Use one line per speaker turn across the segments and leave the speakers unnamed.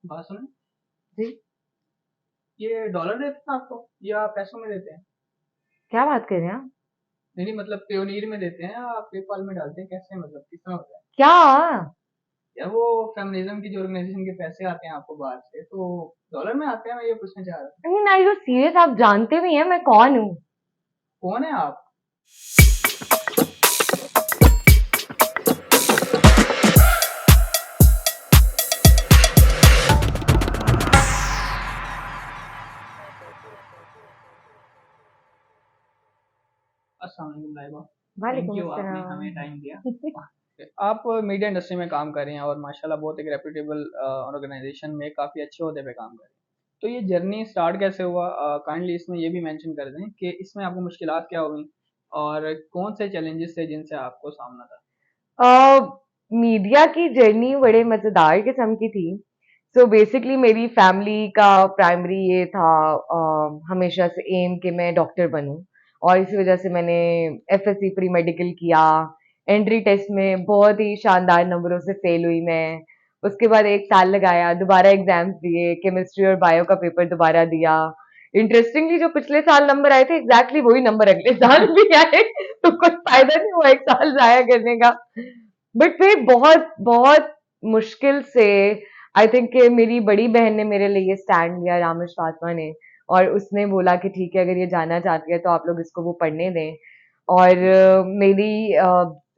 बात सुनो।
जी।
ये डॉलर देते हैं आपको या पैसों में देते हैं?
क्या बात कर रहे हैं आप?
नहीं नहीं, मतलब पेयोनीर में देते हैं या पेपाल में डालते हैं, कैसे मतलब किस तरह होता है?
क्या?
या वो फेमिनिज्म की जो ऑर्गेनाइजेशन के पैसे आते हैं आपको बाहर से, तो डॉलर में आते हैं? मैं ये पूछना चाह रहा था।
I mean are you serious? आप जानते भी हैं मैं कौन हूँ?
कौन है आप? अस्सलाम वालेकुम लाइबा। थैंक
वालेकुम
यू, आपने
अस्सलाम।
हमें टाइम दिया। आप मीडिया इंडस्ट्री में काम कर रही हैं और माशाल्लाह बहुत एक रेप्यूटेबल ऑर्गेनाइजेशन में काफ़ी अच्छे ओहदे पे काम कर रही हैं। तो ये जर्नी स्टार्ट कैसे हुआ? काइंडली इसमें ये भी मेंशन कर दें कि इसमें आपको मुश्किलात क्या हुई और कौन से चैलेंजेस थे जिनसे आपको सामना था?
मीडिया की जर्नी बड़े मजेदार किस्म की थी। सो बेसिकली मेरी फैमिली का प्राइमरी ये था, हमेशा से एम कि मैं डॉक्टर बनूं। और इसी वजह से मैंने एफएससी प्री मेडिकल किया। एंट्री टेस्ट में बहुत ही शानदार नंबरों से फेल हुई मैं। उसके बाद 1 साल लगाया, दोबारा एग्जाम्स दिए, केमिस्ट्री और बायो का पेपर दोबारा दिया। इंटरेस्टिंगली जो पिछले साल नंबर आए थे एग्जैक्टली वही नंबर अगले साल भी आए। तो कोई फायदा नहीं हुआ 1 साल जाया करने का। बट फिर बहुत बहुत मुश्किल से आई थिंक मेरी बड़ी बहन ने मेरे लिए स्टैंड लिया, रामेश फातिमा ने। और उसने बोला कि ठीक है, अगर ये जाना चाहती है तो आप लोग इसको वो पढ़ने दें। और मेरी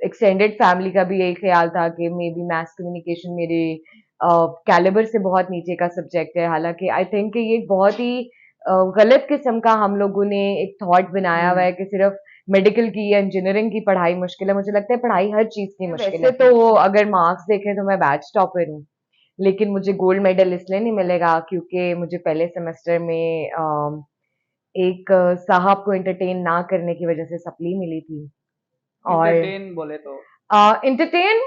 एक्सटेंडेड फैमिली का भी यही ख्याल था कि मे बी मैथ्स कम्युनिकेशन मेरे कैलिबर से बहुत नीचे का सब्जेक्ट है। हालांकि आई थिंक ये बहुत ही गलत किस्म का हम लोगों ने एक थॉट बनाया हुआ
हम्म।
है कि सिर्फ मेडिकल की या इंजीनियरिंग की पढ़ाई मुश्किल है। मुझे लगता है पढ़ाई हर चीज की मुश्किल है। वैसे तो अगर मार्क्स देखें तो मैं बैच टॉपर हूँ, लेकिन मुझे गोल्ड मेडल इसलिए नहीं मिलेगा क्योंकि मुझे पहले सेमेस्टर में एक साहब को एंटरटेन ना करने की वजह से सप्ली मिली थी। और
इंटरटेन बोले तो?
एंटरटेन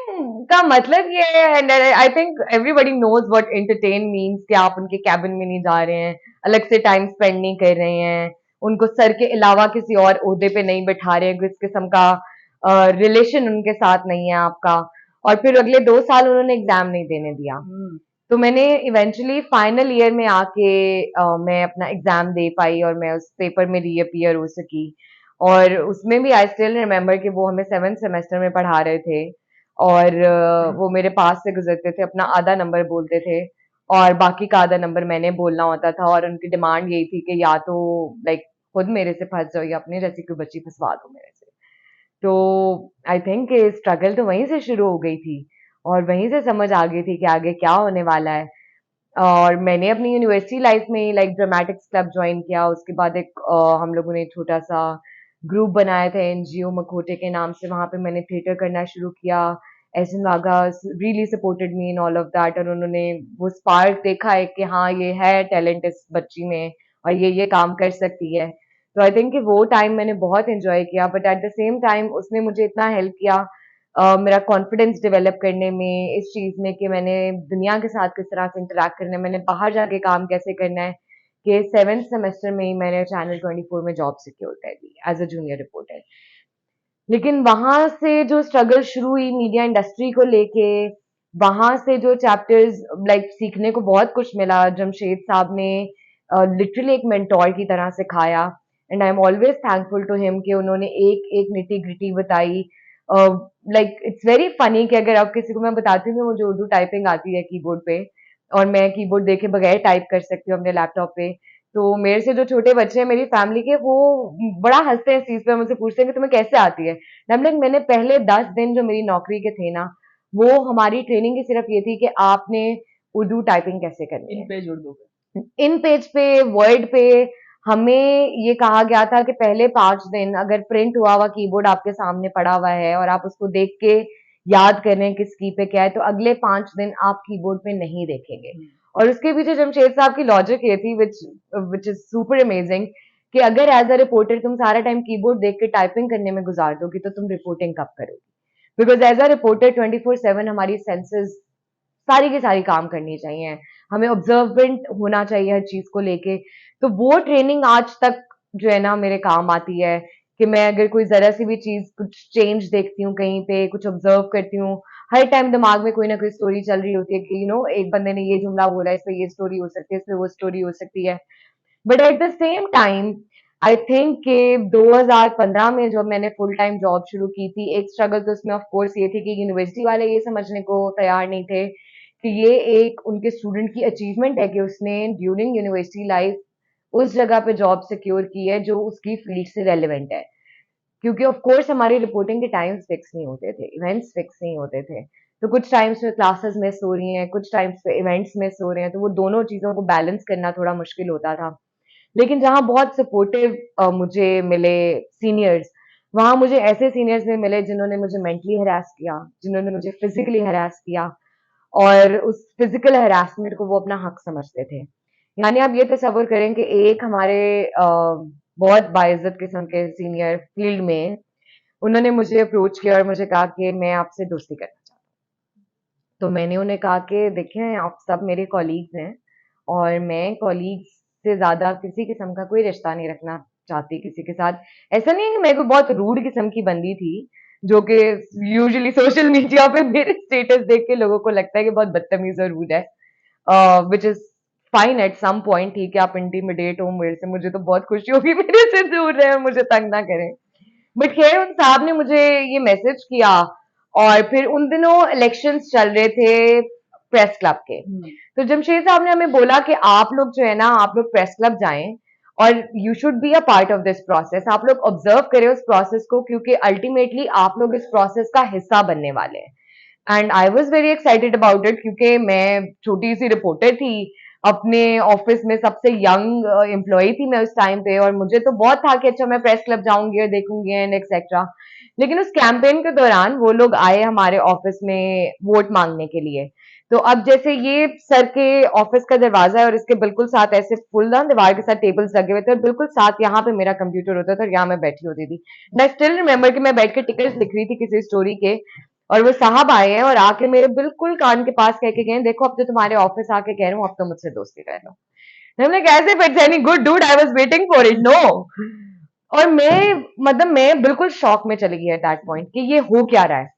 का मतलब ये है, and I think everybody knows what entertain means, कि आप उनके कैबिन में नहीं जा रहे हैं, अलग से टाइम स्पेंड नहीं कर रहे हैं, उनको सर के अलावा किसी और ओहदे पे नहीं बैठा रहे हैं, किस किस्म का रिलेशन उनके साथ नहीं है आपका। और फिर अगले 2 साल उन्होंने एग्जाम नहीं देने दिया।
हम्म।
तो मैंने इवेंचुअली फाइनल ईयर में आके मैं अपना एग्जाम दे पाई और मैं उस पेपर में रीअपियर हो सकी। और उसमें भी आई स्टिल रिमेम्बर कि वो हमें 7th सेमेस्टर में पढ़ा रहे थे। और वो मेरे पास से गुजरते थे, अपना आधा नंबर बोलते थे और बाकी का आधा नंबर मैंने बोलना होता था। और उनकी डिमांड यही थी कि या तो लाइक खुद मेरे से फंस जाओ या अपनी जैसी कोई बच्ची फंसवा दो मेरे से। तो आई थिंक स्ट्रगल तो वहीं से शुरू हो गई थी और वहीं से समझ आ गई थी कि आगे क्या होने वाला है। और मैंने अपनी यूनिवर्सिटी लाइफ में लाइक ड्रामेटिक्स क्लब ज्वाइन किया। उसके बाद एक हम लोगों ने छोटा सा ग्रुप बनाया था एनजीओ मखोटे के नाम से। वहां पे मैंने थिएटर करना शुरू किया। एसन वागा really supported me in all of that, और उन्होंने वो स्पार्क देखा है कि हाँ ये है टैलेंट इस बच्ची में और ये काम कर सकती है। तो आई थिंक कि वो टाइम मैंने बहुत एंजॉय किया, but at the same time उसने मुझे इतना हेल्प किया मेरा कॉन्फिडेंस डेवलप करने में, इस चीज में कि मैंने दुनिया के साथ किस तरह से इंटरेक्ट करना है, मैंने बाहर जाके काम कैसे करना है, कि 7th सेमेस्टर में ही मैंने चैनल 24 में जॉब सिक्योर कर ली एज अ जूनियर रिपोर्टर। लेकिन वहां से जो स्ट्रगल शुरू हुई मीडिया इंडस्ट्री को लेके, वहां से जो चैप्टर्स लाइक सीखने को बहुत कुछ मिला। जमशेद साहब ने लिटरली एक मेंटोर की तरह सिखाया, and I am always thankful to him कि उन्होंने एक एक निटी ग्रिटी बताई। लाइक इट्स वेरी फनी कि अगर आप किसी को मैं बताती हूँ कि मुझे उर्दू टाइपिंग आती है कीबोर्ड पे और मैं कीबोर्ड देखे बगैर टाइप कर सकती हूँ अपने लैपटॉप पे, तो मेरे से जो छोटे बच्चे हैं मेरी फैमिली के, वो बड़ा हंसते हैं इस चीज पे, मुझसे पूछते हैं कि तुम्हें कैसे आती है। लाइक मैंने पहले 10 दिन जो मेरी नौकरी के थे ना, वो हमारी ट्रेनिंग ही सिर्फ ये थी कि आपने उर्दू टाइपिंग कैसे करनी
इन
है।
पेज उर्दू पे?
इन पेज पे, वर्ड पे, हमें ये कहा गया था कि पहले 5 दिन अगर प्रिंट हुआ हुआ कीबोर्ड आपके सामने पड़ा हुआ है और आप उसको देख के याद कर रहे हैं किस की पे क्या है, तो अगले 5 दिन आप कीबोर्ड पे नहीं देखेंगे।
हम्म।
और उसके पीछे जमशेद साहब की लॉजिक ये थी, विच विच इज सुपर अमेजिंग, कि अगर एज अ रिपोर्टर तुम सारा टाइम कीबोर्ड देख के टाइपिंग करने में गुजार दोगी तो तुम रिपोर्टिंग कब करोगी? बिकॉज एज अ रिपोर्टर 24/7 हमारी सेंसेस सारी की सारी काम करनी चाहिए, हमें ऑब्जर्वेंट होना चाहिए हर चीज को लेके। तो वो ट्रेनिंग आज तक जो है ना मेरे काम आती है, कि मैं अगर कोई जरा सी भी चीज कुछ चेंज देखती हूँ कहीं पे, कुछ ऑब्जर्व करती हूँ, हर टाइम दिमाग में कोई ना कोई स्टोरी चल रही होती है कि एक बंदे ने ये जुमला बोला, इस पे ये स्टोरी हो सकती है, इस पे वो स्टोरी हो सकती है। But at the same time I think कि 2015 में जब मैंने फुल टाइम जॉब शुरू की थी, एक स्ट्रगल तो उसमें ऑफ कोर्स ये थी कि यूनिवर्सिटी वाले ये समझने को तैयार नहीं थे कि ये एक उनके स्टूडेंट की अचीवमेंट है कि उसने ड्यूरिंग यूनिवर्सिटी लाइफ उस जगह पे जॉब सिक्योर की है जो उसकी फील्ड से रेलिवेंट है। क्योंकि ऑफ कोर्स हमारी रिपोर्टिंग के टाइम्स फिक्स नहीं होते थे, इवेंट्स फिक्स नहीं होते थे। तो कुछ टाइम्स पे क्लासेस मिस हो रही हैं, कुछ टाइम्स पे इवेंट्स मिस हो रहे हैं, तो वो दोनों चीज़ों को बैलेंस करना थोड़ा मुश्किल होता था। लेकिन जहाँ बहुत सपोर्टिव मुझे मिले सीनियर्स, वहाँ मुझे ऐसे सीनियर्स भी मिले जिन्होंने मुझे मेंटली हरास किया, जिन्होंने मुझे फिजिकली हरास किया, और उस फिजिकल हरासमेंट को वो अपना हक समझते थे। यानी आप ये तस्वर करें कि एक हमारे बहुत बाइज्जत किस्म के सीनियर फील्ड में, उन्होंने मुझे अप्रोच किया और मुझे कहा कि मैं आपसे दोस्ती करना चाहता हूँ। तो मैंने उन्हें कहा कि देखिए आप सब मेरे कॉलीग्स हैं और मैं कॉलीग्स से ज़्यादा किसी किस्म का कोई रिश्ता नहीं रखना चाहती किसी के साथ। ऐसा नहीं है कि मैं कोई बहुत रूड किस्म की बंदी थी, जो कि यूजुअली सोशल मीडिया पे मेरे स्टेटस देख के लोगों को लगता है कि बहुत बदतमीज और रूड है, which is fine at some point. ठीक है, आप इंटीमिडेट हो मेरे से, मुझे तो बहुत खुशी होगी मेरे से दूर रहे, मुझे तंग ना करें। बट खैर उन साहब ने मुझे ये मैसेज किया, और फिर उन दिनों इलेक्शंस चल रहे थे प्रेस क्लब के। तो जमशेद साहब ने हमें बोला कि आप लोग जो है ना, आप लोग प्रेस क्लब जाएं और you should be a part of this process. आप लोग ऑब्जर्व करें उस प्रोसेस को, क्योंकि अल्टीमेटली आप लोग इस प्रोसेस का हिस्सा बनने वाले हैं। And I was very excited about it, क्योंकि मैं छोटी सी रिपोर्टर थी, अपने ऑफिस में सबसे यंग एम्प्लॉय थी मैं उस टाइम पे, और मुझे तो बहुत था कि अच्छा मैं प्रेस क्लब जाऊंगी और देखूंगी एंड एक्सेट्रा। लेकिन उस कैंपेन के दौरान वो लोग आए हमारे ऑफिस में वोट मांगने के लिए। तो अब जैसे ये सर के ऑफिस का दरवाजा है और इसके बिल्कुल साथ ऐसे फुल ना दीवार के साथ टेबल्स लगे हुए थे, और बिल्कुल साथ यहाँ पे मेरा कंप्यूटर होता था और यहाँ मैं बैठी होती थी। मैं स्टिल रिमेम्बर कि मैं बैठ के टिकट लिख रही थी किसी स्टोरी के, और वो साहब आए हैं और आके मेरे बिल्कुल कान के पास कह के गए, देखो अब तो तुम्हारे ऑफिस आके कह रहा हूँ, अब तो मुझसे दोस्ती कर लो। हमने कैसे if it's any good dude, I was waiting for it, no. और मैं मतलब मैं बिल्कुल शॉक में चली गई एट दैट पॉइंट कि ये हो क्या रहा है।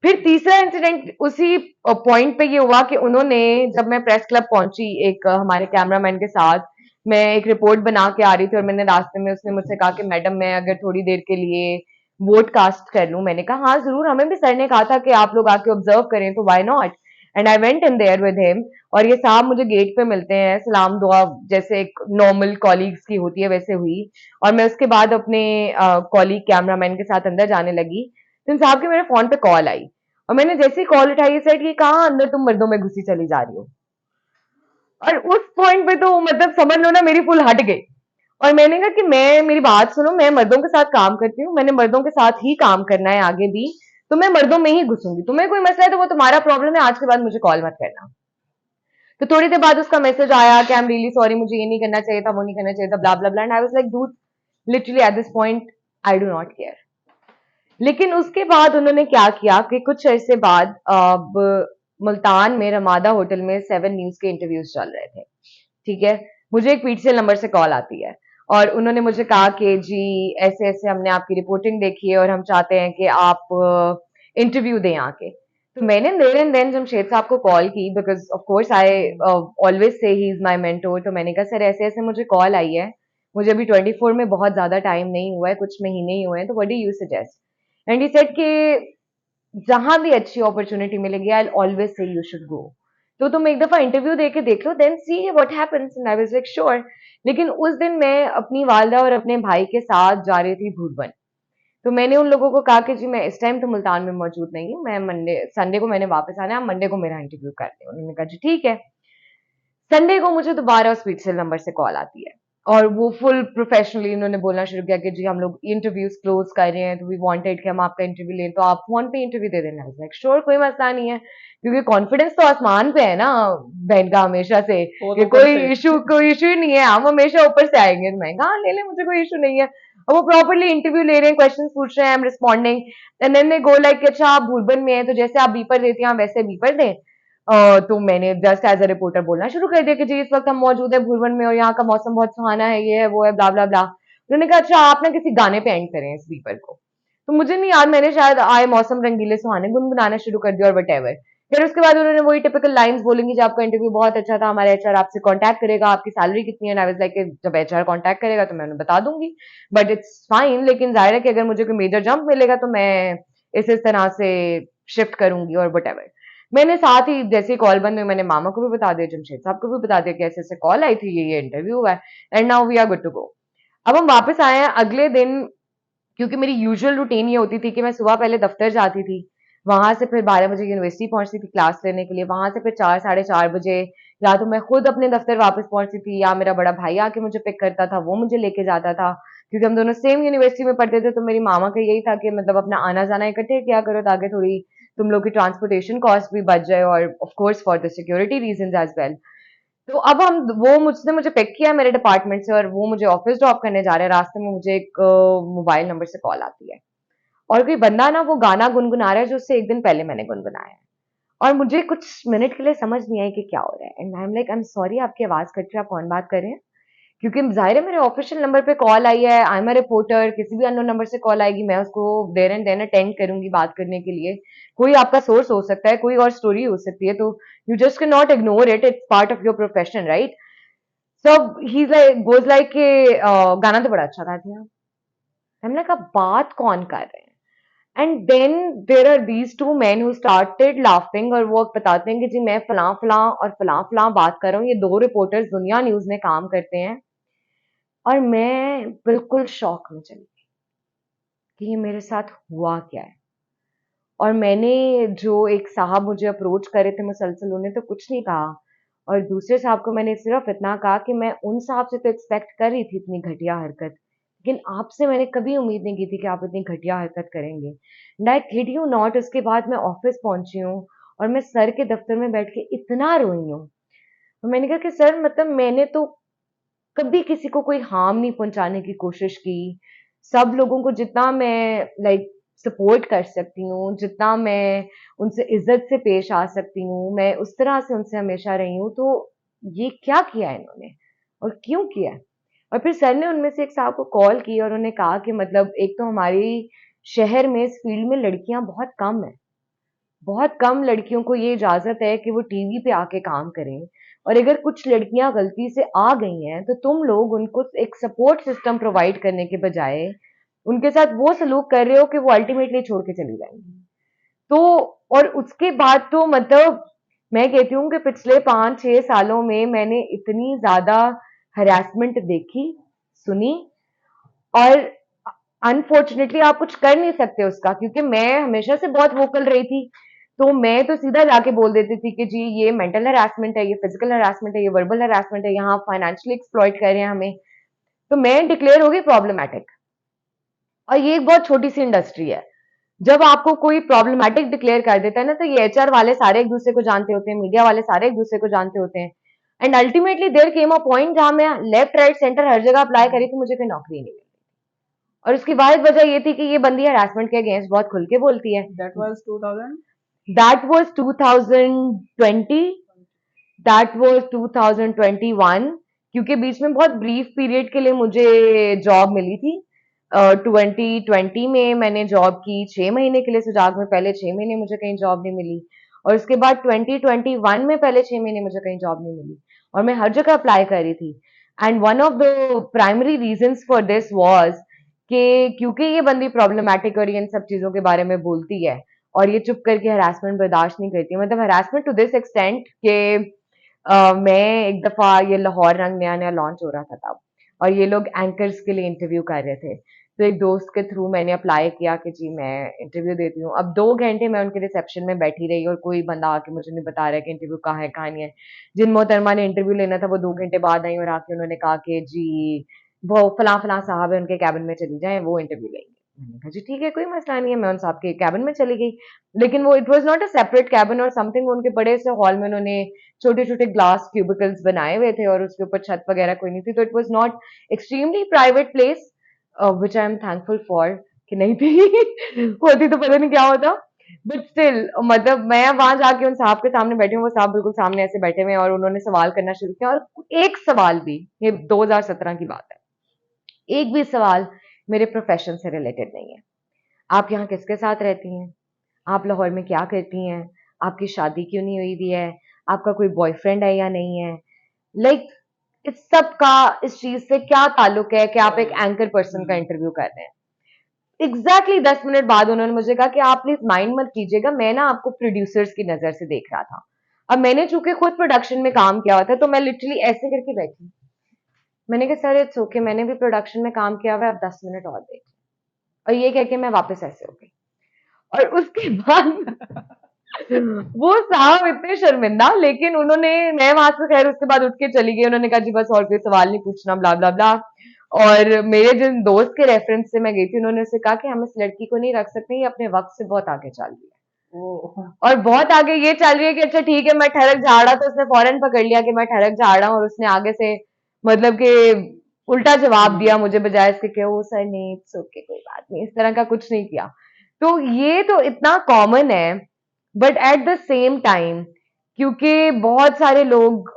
फिर तीसरा इंसिडेंट उसी पॉइंट पे ये हुआ कि उन्होंने, जब मैं प्रेस क्लब पहुंची एक हमारे कैमरामैन के साथ, मैं एक रिपोर्ट बना के आ रही थी और मैंने रास्ते में, उसने मुझसे कहा कि मैडम मैं अगर थोड़ी देर के लिए वोट कास्ट कर लूं। मैंने कहा हाँ जरूर, हमें भी सर ने कहा था कि आप लोग आके ऑब्जर्व करें, तो why not. And I went in their with him, और ये साहब मुझे गेट पे मिलते हैं, सलाम दुआ जैसे एक नॉर्मल कॉलीग्स की होती है वैसे हुई। और मैं उसके बाद अपने कॉलीग कैमरामैन के साथ अंदर जाने लगी, तो इन साहब के मेरे फोन पे कॉल आई, और मैंने जैसे ही कॉल उठाई सेट, ये कहा अंदर तुम मर्दों में घुसी चली जा रही हो। और उस पॉइंट पे तो मतलब समझ लो ना मेरी फुल हट गई। और मैंने कहा कि मैं, मेरी बात सुनो, मैं मर्दों के साथ काम करती हूँ, मैंने मर्दों के साथ ही काम करना है आगे भी, तो मैं मर्दों में ही घुसूंगी। तुम्हें कोई मसला है तो वो तुम्हारा प्रॉब्लम है, आज के बाद मुझे कॉल मत करना। तो थोड़ी देर बाद उसका मैसेज आया कि आई एम रियली सॉरी, मुझे ये नहीं करना चाहिए था, वो नहीं करना चाहिए था, blah blah blah. And I was like dude, literally at this point I do not care. लेकिन उसके बाद उन्होंने क्या किया कि कुछ अरसे बाद अब मुल्तान में रमादा होटल में 7 न्यूज के इंटरव्यूज चल रहे थे। ठीक है, मुझे एक पीटीसी नंबर से कॉल आती है और उन्होंने मुझे कहा कि जी ऐसे ऐसे हमने आपकी रिपोर्टिंग देखी है और हम चाहते हैं कि आप इंटरव्यू दें आके। तो मैंने देर एंड देन जमशेद साहब को कॉल की, because of course I always से ही इज माय मेंटोर। तो मैंने कहा सर ऐसे ऐसे मुझे कॉल आई है, मुझे अभी 24 में बहुत ज्यादा टाइम नहीं हुआ है, कुछ महीने ही हुए हैं, तो what do you suggest. And he said कि जहां भी अच्छी अपॉर्चुनिटी मिलेगी I always say you should go. तो तुम एक दफा इंटरव्यू दे के देख लो, then see what happens. And I was like sure. लेकिन उस दिन मैं अपनी वालदा और अपने भाई के साथ जा रही थी भूरबन। तो मैंने उन लोगों को कहा कि जी मैं इस टाइम तो मुल्तान में मौजूद नहीं हूँ, मैं मंडे संडे को मैंने वापस आना है, आप मंडे को मेरा इंटरव्यू कर लें। उन्होंने कहा जी ठीक है। संडे को मुझे दोबारा उस पीटीसी नंबर से कॉल आती है और वो फुल प्रोफेशनली उन्होंने बोलना शुरू किया कि जी हम लोग इंटरव्यूज क्लोज कर रहे हैं, तो वी वांटेड कि हम आपका इंटरव्यू लें, तो आप फोन पे इंटरव्यू दे देना। लाइक श्योर, कोई मसला नहीं है, क्योंकि कॉन्फिडेंस तो आसमान पे है ना बहन का हमेशा से,
वो
कि
तो ऊपर से।
कोई इशू ही नहीं है, हम हमेशा ऊपर से आएंगे। तो मैं कहा ले ले, मुझे कोई इशू नहीं है। और वो प्रॉपरली इंटरव्यू ले रहे हैं, क्वेश्चन पूछ रहे हैं, I am responding. And then they go like अच्छा आप भूरबन में है, तो जैसे आप बीपर देती हैं वैसे बीपर दें। तो मैंने जस्ट एज अ रिपोर्टर बोलना शुरू कर दिया कि जी इस वक्त हम मौजूद है भूरबन में और यहाँ का मौसम बहुत सुहाना है, ये है वो है, ब्ला ब्ला ब्ला। उन्होंने कहा अच्छा आप ना किसी गाने पे एंड करें इस बीपर को। तो मुझे नहीं याद, मैंने शायद आए मौसम रंगीले सुहाने गुनगुनाना शुरू कर दिया और वटेवर। फिर उसके बाद उन्होंने वही टिपिकल लाइंस बोलेंगी कि आपका इंटरव्यू बहुत अच्छा था, हमारा एचआर आपसे कांटेक्ट करेगा, आपकी सैलरी कितनी है। आई वाज लाइक जब एचआर कांटेक्ट करेगा तो मैं उन्हें बता दूंगी, बट इट्स फाइन। लेकिन जाहिर है कि अगर मुझे कोई मेजर जंप मिलेगा तो मैं इस तरह से शिफ्ट करूंगी और वटेवर। मैंने साथ ही जैसे कॉल बंद हुई मैंने मामा को भी बता दिया, जमशेद साहब को भी बता दिया कि ऐसे ऐसे कॉल आई थी, ये इंटरव्यू हुआ है, and now we are good to go. अब हम वापस आए हैं अगले दिन, क्योंकि मेरी यूजुअल रूटीन ये होती थी कि मैं सुबह पहले दफ्तर जाती थी, वहां से फिर 12 बजे यूनिवर्सिटी पहुंचती थी क्लास लेने के लिए, वहां से फिर 4 साढ़े 4 बजे या तो मैं खुद अपने दफ्तर वापस पहुंचती थी या मेरा बड़ा भाई आके मुझे पिक करता था, वो मुझे लेके जाता था, क्योंकि हम दोनों सेम यूनिवर्सिटी में पढ़ते थे। तो मेरी मामा का यही था कि मतलब अपना आना जाना इकट्ठे किया करो ताकि थोड़ी तुम लोग की ट्रांसपोर्टेशन कॉस्ट भी बच जाए, और of course for the security reasons as well. तो अब हम वो मुझसे मुझे पिक किया मेरे डिपार्टमेंट से और वो मुझे ऑफिस ड्रॉप करने जा रहे हैं। रास्ते में मुझे एक मोबाइल नंबर से कॉल आती है और कोई बंदा ना वो गाना गुनगुना रहा है जो उससे एक दिन पहले मैंने गुनगुनाया है, और मुझे कुछ मिनट के लिए समझ नहीं आई कि क्या हो रहा है। And I am like, I am sorry, आपकी आवाज कट रही है, आप कौन बात कर रहे हैं? क्योंकि जाहिर है मेरे ऑफिशियल नंबर पे कॉल आई है, आई एम अ रिपोर्टर, किसी भी अननोन नंबर से कॉल आएगी, मैं उसको देर एंड देन अटेंड करूंगी बात करने के लिए। कोई आपका सोर्स हो सकता है, कोई और स्टोरी हो सकती है, तो you just can not ignore it, it's part of your profession, right? So he like goes like के गाना तो बड़ा अच्छा था दिया। हमने कहा बात कौन कर रहे हैं? And then there are these two man who started laughing, और वो बताते हैं कि जी मैं फलां फलां और फलां फलां बात कर रहा हूँ, ये दो रिपोर्टर्स दुनिया न्यूज में काम करते हैं। और मैं बिल्कुल शॉक में चली गई कि ये मेरे साथ हुआ क्या है। और मैंने जो एक साहब मुझे अप्रोच करे थे मुसलसल, उन्हें तो कुछ नहीं कहा, और दूसरे साहब को मैंने सिर्फ इतना कहा कि मैं उन साहब से तो एक्सपेक्ट कर रही थी इतनी घटिया हरकत, लेकिन आपसे मैंने कभी उम्मीद नहीं की थी कि आप इतनी घटिया हरकत करेंगे। And I kid you not, उसके बाद मैं ऑफिस पहुंची हूँ और मैं सर के दफ्तर में बैठ के इतना रोई हूँ। तो मैंने कहा कि सर मतलब मैंने तो कभी किसी को कोई हार्म नहीं पहुंचाने की कोशिश की। सब लोगों को जितना मैं लाइक सपोर्ट कर सकती हूँ, जितना मैं उनसे इज्जत से पेश आ सकती हूँ, मैं उस तरह से उनसे हमेशा रही हूँ। तो ये क्या किया इन्होंने और क्यों किया? और फिर सर ने उनमें से एक साहब को कॉल की और उन्हें कहा कि मतलब एक तो हमारी शहर में इस फील्ड में लड़कियां बहुत कम है, बहुत कम लड़कियों को ये इजाजत है कि वो टीवी पे आके काम करें, और अगर कुछ लड़कियां गलती से आ गई हैं तो तुम लोग उनको एक सपोर्ट सिस्टम प्रोवाइड करने के बजाय उनके साथ वो सलूक कर रहे हो कि वो अल्टीमेटली छोड़ के चली जाएंगी। तो और उसके बाद तो मतलब मैं कहती हूँ कि पिछले 5-6 सालों में मैंने इतनी ज्यादा हरासमेंट देखी, सुनी, और अनफॉर्चुनेटली आप कुछ कर नहीं सकते उसका, क्योंकि मैं हमेशा से बहुत वोकल रही थी। तो मैं तो सीधा जाके बोल देती थी कि जी ये मेंटल हरासमेंट है, ये फिजिकल हरासमेंट है, ये वर्बल हरासमेंट है, यहाँ फाइनेंशियली एक्सप्लॉइट कर रहे हैं हमें। तो मैं डिक्लेयर हो गई प्रॉब्लमैटिक। और ये एक बहुत छोटी सी इंडस्ट्री है, जब आपको कोई प्रॉब्लमैटिक डिक्लेयर कर देता है ना, तो ये एचआर वाले सारे एक दूसरे को जानते होते हैं, मीडिया वाले सारे एक दूसरे को जानते होते हैं। And ultimately there came a point जहां मैं लेफ्ट राइट सेंटर हर जगह अप्लाई करी थी, मुझे कोई नौकरी नहीं मिली। और उसकी वाहिद वजह ये थी कि ये बंदी हरासमेंट के अगेंस्ट बहुत खुल के बोलती है।
That was 2000.
That was 2020, that was 2021, क्योंकि बीच में बहुत ब्रीफ पीरियड के लिए मुझे जॉब मिली थी। 2020 में मैंने जॉब की 6 महीने के लिए सुजाग में, पहले 6 महीने मुझे कहीं जॉब नहीं मिली, और उसके बाद 2021 में पहले 6 महीने मुझे कहीं जॉब नहीं मिली, और मैं हर जगह अप्लाई कर रही थी। And one of the primary reasons for this was कि क्योंकि ये बंदी प्रॉब्लमैटिक और ये इन सब चीजों के बारे में बोलती है और ये चुप करके हरासमेंट बर्दाश्त नहीं करती, मतलब हरासमेंट टू दिस एक्सटेंट कि मैं एक दफा, ये लाहौर रंग नया नया लॉन्च हो रहा था तब, और ये लोग एंकर्स के लिए इंटरव्यू कर रहे थे। तो एक दोस्त के थ्रू मैंने अप्लाई किया कि जी मैं इंटरव्यू देती हूँ। अब 2 घंटे मैं उनके रिसेप्शन में बैठी रही और कोई बंदा आके मुझे नहीं बता रहा है कि इंटरव्यू कहाँ है कहाँ नहीं है। जिन मोहतरमा ने इंटरव्यू लेना था वो 2 घंटे बाद आई और आके उन्होंने कहा कि जी वो फला फला साहब है, उनके कैबिन में चली जाएं, वो इंटरव्यू लेंगे। मैंने कहा जी ठीक है, कोई मसला नहीं है। मैं उन साहब के कैबिन में चली गई, लेकिन वो it was not a separate cabin और समथिंग, उनके बड़े से हॉल में उन्होंने छोटे छोटे ग्लास क्यूबिकल्स बनाए हुए थे और उसके ऊपर छत वगैरह कोई नहीं थी, तो it was not extremely private place, which I am thankful for कि नहीं थी। होती तो पता नहीं क्या होता, बट स्टिल मतलब मैं वहां जाके उन साहब के सामने बैठी हूँ, वो साहब बिल्कुल सामने ऐसे बैठे हुए हैं और उन्होंने सवाल करना शुरू किया, और एक सवाल भी, ये 2017 की बात है, एक भी सवाल मेरे प्रोफेशन से रिलेटेड नहीं है। आप यहाँ किसके साथ रहती हैं? आप लाहौर में क्या करती हैं? आपकी शादी क्यों नहीं हुई हुई है? आपका कोई बॉयफ्रेंड है या नहीं है? लाइक इस सब का इस चीज से क्या ताल्लुक है कि आप एक
वही।
एंकर पर्सन का इंटरव्यू कर रहे हैं? एग्जैक्टली 10 मिनट बाद उन्होंने मुझे कहा कि आप प्लीज माइंड मत कीजिएगा, मैं ना आपको प्रोड्यूसर्स की नजर से देख रहा था। अब मैंने चूंकि खुद प्रोडक्शन में काम किया हुआ था तो मैं लिटरली ऐसे करके बैठी। मैंने कहा सर इट्स ओके, मैंने भी प्रोडक्शन में काम किया हुआ है, आप 10 मिनट और देख। और ये कह के मैं वापस ऐसे हो गई। और उसके बाद वो साहब इतने शर्मिंदा, लेकिन उन्होंने, मैं वहां से खैर उसके बाद उठ के चली गई। उन्होंने कहा जी बस और कोई सवाल नहीं पूछना, ब्ला ब्ला ब्ला। और मेरे जिन दोस्त के रेफरेंस से मैं गई थी, उन्होंने उसे कहा कि हम इस लड़की को नहीं रख सकते, ये अपने वक्त से बहुत आगे चल रही है।
ओ।
और बहुत आगे ये चल रही है कि अच्छा ठीक है मैं ठहरक झाड़ा, तो उसने फौरन पकड़ लिया कि मैं ठहरक झाड़ा हूं, और उसने आगे से मतलब कि उल्टा जवाब दिया मुझे, बजाय इसके कि ओ सर नहीं इट्स ओके कोई बात नहीं, इस तरह का कुछ नहीं किया। तो ये तो इतना कॉमन है, but at the same time क्योंकि बहुत सारे लोग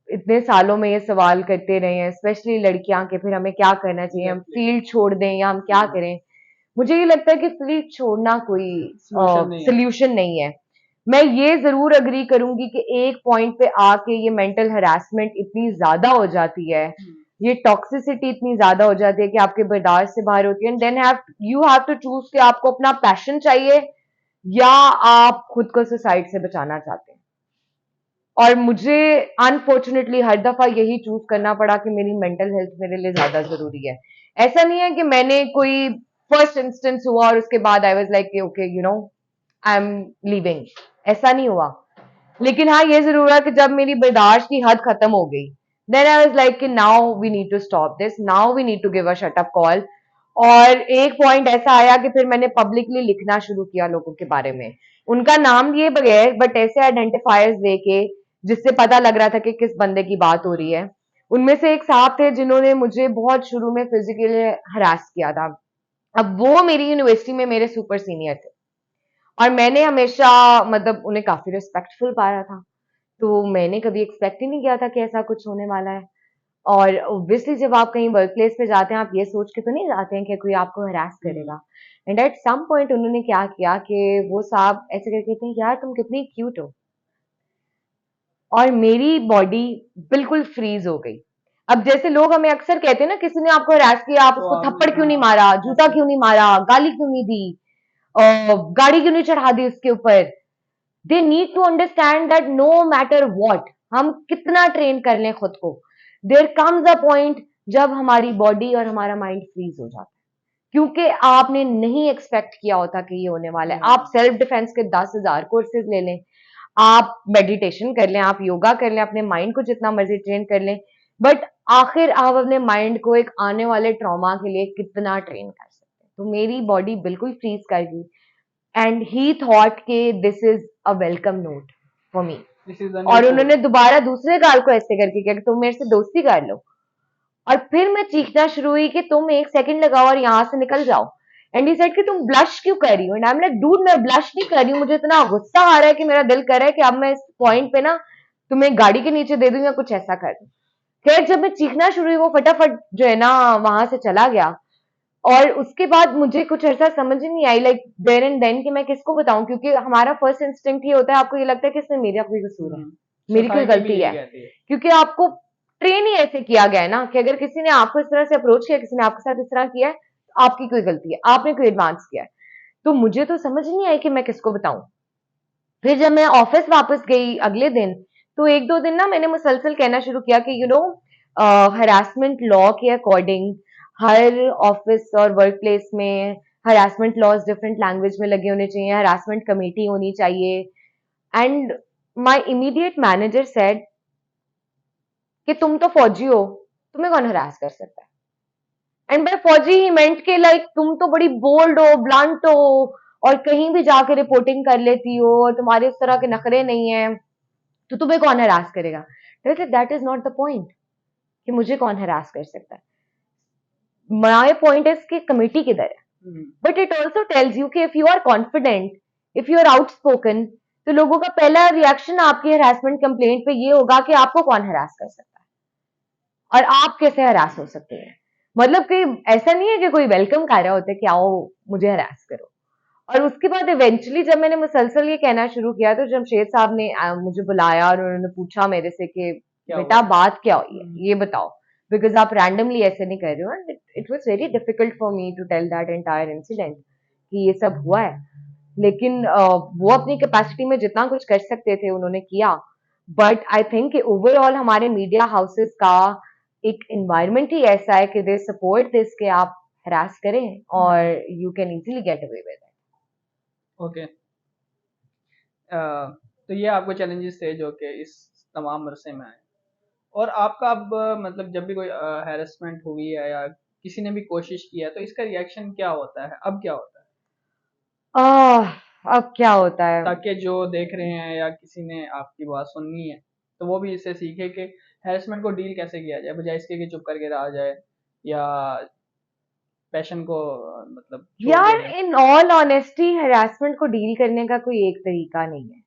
इतने सालों में ये सवाल करते रहे हैं, स्पेशली लड़कियां, कि फिर हमें क्या करना चाहिए, हम
एग्जैक्टली।
फील्ड छोड़ दें या हम क्या करें। मुझे ये लगता है कि फील्ड छोड़ना कोई
सोल्यूशन नहीं है।
सोल्यूशन नहीं है। मैं ये जरूर अग्री करूंगी कि एक पॉइंट पे आके ये मेंटल हरासमेंट इतनी ज्यादा हो जाती है, ये टॉक्सिसिटी इतनी ज्यादा हो जाती है कि आपके बर्दाश्त से बाहर होती है, and then have you have to choose कि आपको अपना पैशन चाहिए या आप खुद को सुसाइड से बचाना चाहते हैं। और मुझे अनफॉर्चुनेटली हर दफा यही चूज करना पड़ा कि मेरी मेंटल हेल्थ मेरे लिए ज्यादा जरूरी है। ऐसा नहीं है कि मैंने कोई फर्स्ट इंस्टेंस हुआ और उसके बाद आई was like okay you know I am leaving, ऐसा नहीं हुआ। लेकिन हाँ ये जरूर है कि जब मेरी बर्दाश्त की हद खत्म हो गई, देन आई वाज लाइक कि now we need to stop this, now we need to give a shut up call. और एक पॉइंट ऐसा आया कि फिर मैंने पब्लिकली लिखना शुरू किया लोगों के बारे में, उनका नाम लिए बगैर बट ऐसे आइडेंटिफायर्स देके जिससे पता लग रहा था कि किस बंदे की बात हो रही है। उनमें से एक साहब थे जिन्होंने मुझे बहुत शुरू में फिजिकली हरास किया था। अब वो मेरी यूनिवर्सिटी में मेरे सुपर सीनियर थे, और मैंने हमेशा मतलब उन्हें काफी रिस्पेक्टफुल पाया था। तो मैंने कभी एक्सपेक्ट ही नहीं किया था कि ऐसा कुछ होने वाला है। और ऑब्वियसली जब आप कहीं वर्क प्लेस पे जाते हैं, आप ये सोच के तो नहीं जाते हैं कि कोई आपको हरास करेगा। एंड एट सम पॉइंट उन्होंने क्या किया कि वो साहब ऐसे करके कहते हैं यार तुम कितनी क्यूट हो, और मेरी बॉडी बिल्कुल फ्रीज हो गई। अब जैसे लोग हमें अक्सर कहते हैं ना, किसी ने आपको हरास किया, आप
तो
उसको
आपने,
थप्पड़ क्यों नहीं
हाँ,
मारा, जूता
ऐसे।
क्यों नहीं मारा, गाली क्यों नहीं दी, गाड़ी क्यों नहीं चढ़ा दी उसके ऊपर। They need to understand that no matter what, हम कितना ट्रेन कर लें खुद को, देर कम्स अ पॉइंट जब हमारी बॉडी और हमारा माइंड फ्रीज हो जाता है, क्योंकि आपने नहीं एक्सपेक्ट किया होता कि ये होने वाला है। आप
वही।
सेल्फ डिफेंस के 10,000 कोर्सेज ले लें, आप मेडिटेशन कर लें, आप योगा कर लें, अपने माइंड को जितना मर्जी ट्रेन कर लें, बट आखिर आप अपने माइंड को एक आने वाले ट्रॉमा के लिए कितना ट्रेन कर सकते हैं। तो मेरी बॉडी बिल्कुल फ्रीज कर गई, एंड ही थॉट के this is a welcome note for me.
This is the new
और
कोड।
उन्होंने दोबारा दूसरे गाल को ऐसे करके किया कि तुम मेरे से दोस्ती कर लो। और फिर मैं चीखना शुरू हुई कि तुम एक सेकंड लगाओ और यहाँ से निकल जाओ। एंड ही सेड कि तुम ब्लश क्यों कर रही हो, and I am like dude मैं ब्लश नहीं कर रही हूँ, मुझे इतना गुस्सा आ रहा है कि मेरा दिल कर रहा है कि अब मैं इस पॉइंट पे ना तुम्हें गाड़ी के नीचे दे दूं या कुछ ऐसा कर दूं। खैर जब मैं चीखना शुरू हुई, वो फटाफट जो है ना वहां से चला गया। और उसके बाद मुझे कुछ ऐसा समझ ही नहीं आई, लाइक देयर एंड देन, कि मैं किसको बताऊं, क्योंकि हमारा फर्स्ट इंस्टिंक्ट ये होता है, आपको ये लगता है कि इसमें मेरा कोई कसूर है, मेरी कोई
सोसाइटी भी
गलती
यही
है,
कहती है।
क्योंकि आपको ट्रेन ही ऐसे किया गया है ना कि अगर किसी ने आपको इस तरह से अप्रोच किया, किसी ने आपके साथ इस तरह किया है, तो आपकी कोई गलती है, आपने कोई एडवांस किया है। तो मुझे तो समझ नहीं आई कि मैं किसको बताऊं। फिर जब मैं ऑफिस वापस गई अगले दिन, तो एक दो दिन ना मैंने मुसलसल कहना शुरू किया कि यू नो हरासमेंट लॉ के अकॉर्डिंग हर ऑफिस और वर्क प्लेस में हरासमेंट लॉज डिफरेंट लैंग्वेज में लगे होने चाहिए, हरासमेंट कमेटी होनी चाहिए। And my immediate manager said कि तुम तो फौजी हो, तुम्हें कौन हरास कर सकता है। एंड बाय फौजी ही मेंट के लाइक तुम तो बड़ी बोल्ड हो, ब्लंट हो, और कहीं भी जाके रिपोर्टिंग कर लेती हो, और तुम्हारे उस तरह के नखरे नहीं है, तो तुम्हें कौन हरास करेगा। That is not the point कि मुझे कौन हरास कर सकता है। माई पॉइंट इज कि कमेटी किधर है। But it also tells you कि if you are confident, if you are outspoken, तो लोगों का पहला रिएक्शन आपकी हरासमेंट कंप्लेंट पे ये होगा कि आपको कौन हरास कर सकता है और आप कैसे हरास हो सकते हैं। मतलब कि ऐसा नहीं है कि कोई वेलकम कर रहा होता है कि आओ मुझे हरास करो। और उसके बाद इवेंचुअली जब मैंने मुसलसल ये कहना शुरू किया तो जमशेद साहब ने मुझे बुलाया और उन्होंने पूछा मेरे से कि
क्या
बेटा
हुआ है?
बात क्या हुई है, ये बताओ, बिकॉज आप रैंडमली ऐसे नहीं कर रहे हो। It was very difficult for me to tell that entire incident कि ये सब हुआ है। लेकिन वो अपनी कैपेसिटी में जितना कुछ कर सकते थे उन्होंने किया। बट आई थिंक ओवरऑल हमारे मीडिया हाउसेस का एक एनवायरनमेंट ही ऐसा है कि दे सपोर्ट दिस कि आप हरास करें और you can easily get away with it.
Okay. तो ये आपको चैलेंजेस थे जो कि इस तमाम अरसे में आए। और आपका अब मतलब जब भी कोई हैरेसमेंट हुई है या किसी ने भी कोशिश किया है, तो इसका रिएक्शन क्या होता है, अब क्या होता है?
आह, अब क्या होता है?
ताकि जो देख रहे हैं या किसी ने आपकी बात सुननी है तो वो भी इससे सीखे कि हैरेसमेंट को डील कैसे किया जाए, बजाय इसके कि चुप करके रहा जाए या पैशन को मतलब छोड़ दिया
यार
जाए।
इन ऑल ऑनेस्टी हरासमेंट को डील करने का कोई एक तरीका नहीं है,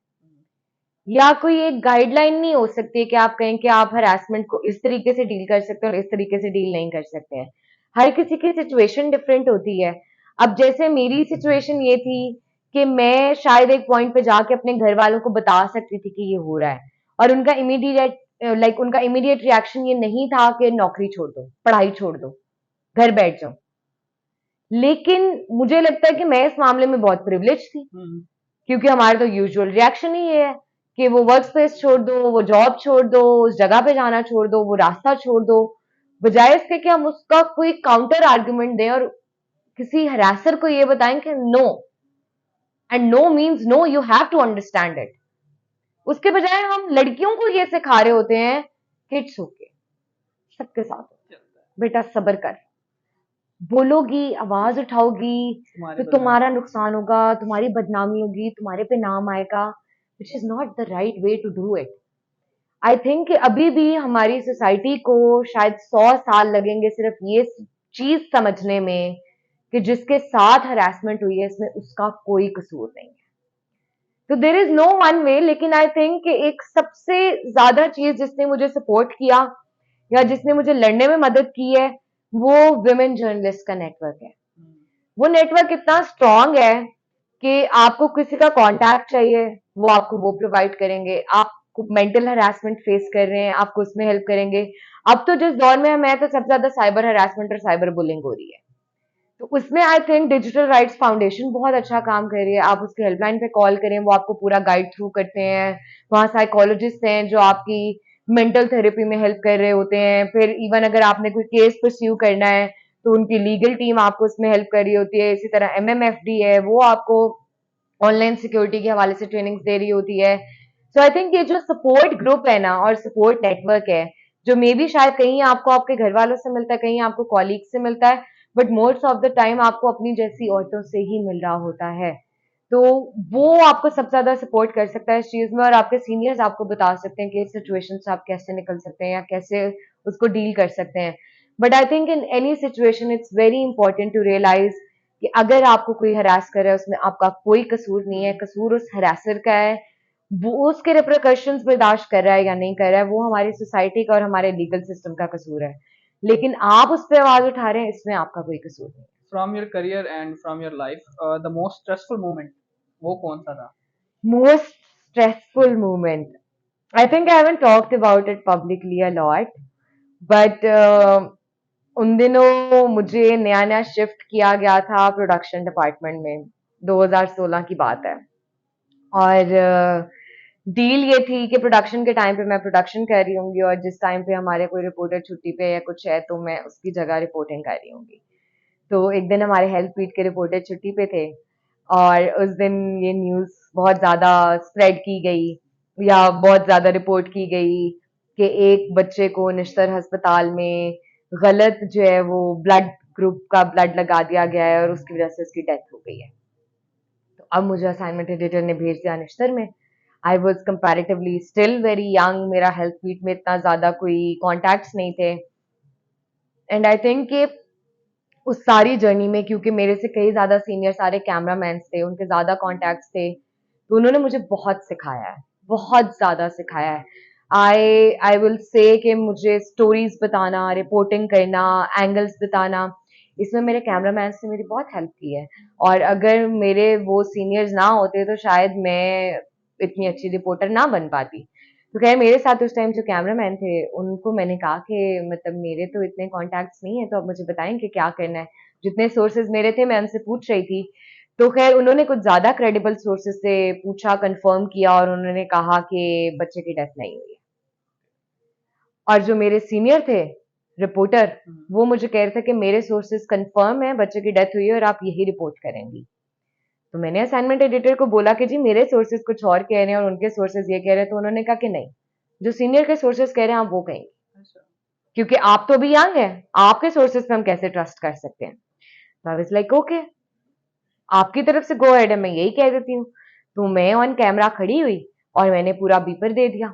या कोई एक गाइडलाइन नहीं हो सकती कि आप कहें कि आप हरासमेंट को इस तरीके से डील कर सकते हैं और इस तरीके से डील नहीं कर सकते हैं। हर किसी की सिचुएशन डिफरेंट होती है। अब जैसे मेरी सिचुएशन ये थी कि मैं शायद एक पॉइंट पे जाके अपने घर वालों को बता सकती थी कि ये हो रहा है, और उनका इमीडिएट रिएक्शन ये नहीं था कि नौकरी छोड़ दो, पढ़ाई छोड़ दो, घर बैठ जाओ। लेकिन मुझे लगता है कि मैं इस मामले में बहुत प्रिविलेज थी,
हम्म।
क्योंकि हमारा तो यूजुअल रिएक्शन ही ये है कि वो वर्क स्पेस छोड़ दो, वो जॉब छोड़ दो, उस जगह पे जाना छोड़ दो, वो रास्ता छोड़ दो, बजाय इसके कि हम उसका कोई काउंटर आर्ग्यूमेंट दें और किसी हरासर को ये बताएं कि no, and no means no, you have to understand it. उसके बजाय हम लड़कियों को ये सिखा रहे होते हैं कि इट्स ओके, सबके साथ होता है,
चलता है।
बेटा सब्र कर, बोलोगी, आवाज उठाओगी
तुम्हारी
तो
बदनाम।
तुम्हारा नुकसान होगा, तुम्हारी बदनामी होगी, तुम्हारे पे नाम आएगा, which is not the right way to do it. I think अभी भी हमारी सोसाइटी को शायद 100 साल लगेंगे सिर्फ ये चीज समझने में कि जिसके साथ हरासमेंट हुई है इसमें उसका कोई कसूर नहीं है। तो there is no one way. लेकिन आई थिंक एक सबसे ज्यादा चीज जिसने मुझे सपोर्ट किया या जिसने मुझे लड़ने में मदद की है, वो विमेन जर्नलिस्ट का नेटवर्क है। वो नेटवर्क इतना स्ट्रांग है कि आपको किसी का कांटेक्ट चाहिए वो आपको वो प्रोवाइड करेंगे, आपको मेंटल हरासमेंट फेस कर रहे हैं आपको उसमें हेल्प करेंगे। अब तो जिस दौर में हम हैं तो सबसे ज्यादा साइबर हरासमेंट और साइबर बुलिंग हो रही है, तो उसमें I think digital rights foundation बहुत अच्छा काम कर रही है। आप उसके हेल्पलाइन पे कॉल करें, वो आपको पूरा गाइड थ्रू करते हैं। वहाँ साइकोलॉजिस्ट हैं जो आपकी मेंटल थेरेपी में हेल्प कर रहे होते हैं। फिर इवन अगर आपने कोई केस परस्यू करना है तो उनकी लीगल टीम आपको उसमें हेल्प कर रही होती है। इसी तरह एमएमएफडी है, वो आपको ऑनलाइन सिक्योरिटी के हवाले से ट्रेनिंग्स दे रही होती है। सो आई थिंक ये जो सपोर्ट ग्रुप है ना और सपोर्ट नेटवर्क है, जो मे बी शायद कहीं आपको आपके घर वालों से मिलता है, कहीं आपको कॉलीग से मिलता है, but most of the time आपको अपनी जैसी औरतों से ही मिल रहा होता है, तो वो आपको सबसे ज्यादा सपोर्ट कर सकता है इस चीज में। और आपके सीनियर्स आपको बता सकते हैं कि इस सिचुएशन से आप कैसे निकल सकते हैं या कैसे उसको डील कर सकते हैं। But I think in any situation it's very important to realise कि अगर आपको कोई हरास कर रहा है उसमें आपका कोई कसूर नहीं है, कसूर उस हरासर का है। वो उसके रिप्रिकॉशंस बर्दाश्त कर रहा है या नहीं कर रहा है वो हमारी सोसाइटी का और हमारे लीगल सिस्टम का कसूर है, लेकिन आप उस पर आवाज उठा रहे हैं इसमें आपका कोई कसूर नहीं।
From your career and from your life, the most stressful moment वो कौन सा था?
Most stressful moment, I think I haven't talked about it publicly a lot, but उन दिनों मुझे नया नया शिफ्ट किया गया था प्रोडक्शन डिपार्टमेंट में, 2016 की बात है। और डील ये थी कि प्रोडक्शन के टाइम पे मैं प्रोडक्शन कर रही होंगी और जिस टाइम पे हमारे कोई रिपोर्टर छुट्टी पे या कुछ है तो मैं उसकी जगह रिपोर्टिंग कर रही होंगी। तो एक दिन हमारे हेल्थ बीट के रिपोर्टर छुट्टी पे थे और उस दिन ये न्यूज़ बहुत ज़्यादा स्प्रेड की गई या बहुत ज़्यादा रिपोर्ट की गई कि एक बच्चे को निश्तर अस्पताल में गलत जो है वो ब्लड ग्रुप का ब्लड लगा दिया गया है और उसकी वजह से उसकी डेथ हो गई है। तो अब मुझे असाइनमेंट एडिटर ने भेज दिया निश्तर में। I was comparatively still very young, मेरा हेल्थ बीट में इतना ज़्यादा कोई कॉन्टैक्ट्स नहीं थे। एंड आई थिंक कि उस सारी जर्नी में क्योंकि मेरे से कई ज़्यादा सीनियर सारे कैमरामैन थे, उनके ज़्यादा कॉन्टैक्ट्स थे, तो उन्होंने मुझे बहुत सिखाया है, बहुत ज़्यादा सिखाया है। आई विल से कि मुझे स्टोरीज बताना, रिपोर्टिंग करना, एंगल्स बताना, इसमें मेरे कैमरामैन ने मेरी बहुत हेल्प की है। और अगर मेरे वो सीनियर्स ना होते तो शायद मैं इतनी अच्छी रिपोर्टर ना बन पाती। तो खैर मेरे साथ उस टाइम जो कैमरामैन थे उनको मैंने कहा कि मतलब मेरे तो इतने कॉन्टैक्ट्स नहीं है, तो आप मुझे बताएं कि क्या करना है। जितने सोर्सेज मेरे थे मैं उनसे पूछ रही थी, तो खैर उन्होंने कुछ ज्यादा क्रेडिबल सोर्सेज से पूछा, कंफर्म किया, और उन्होंने कहा कि बच्चे की डेथ नहीं हुई है। और जो मेरे सीनियर थे रिपोर्टर, वो मुझे कह रहे थे कि मेरे सोर्सेज कंफर्म है बच्चे की डेथ हुई है और आप यही रिपोर्ट करेंगी। तो मैंने असाइनमेंट एडिटर को बोला कि जी मेरे सोर्सेज कुछ और कह रहे हैं और उनके सोर्सेज ये कह रहे हैं, तो उन्होंने कहा कि नहीं, जो सीनियर के सोर्सेज कह रहे हैं आप वो कहेंगे, क्योंकि आप तो अभी यंग है, आपके सोर्सेज पे हम कैसे ट्रस्ट कर सकते हैं। तो आई वाज लाइक ओके, आपकी तरफ से गो अहेड है, मैं यही कह देती हूँ। तो मैं ऑन कैमरा खड़ी हुई और मैंने पूरा बीपर दे दिया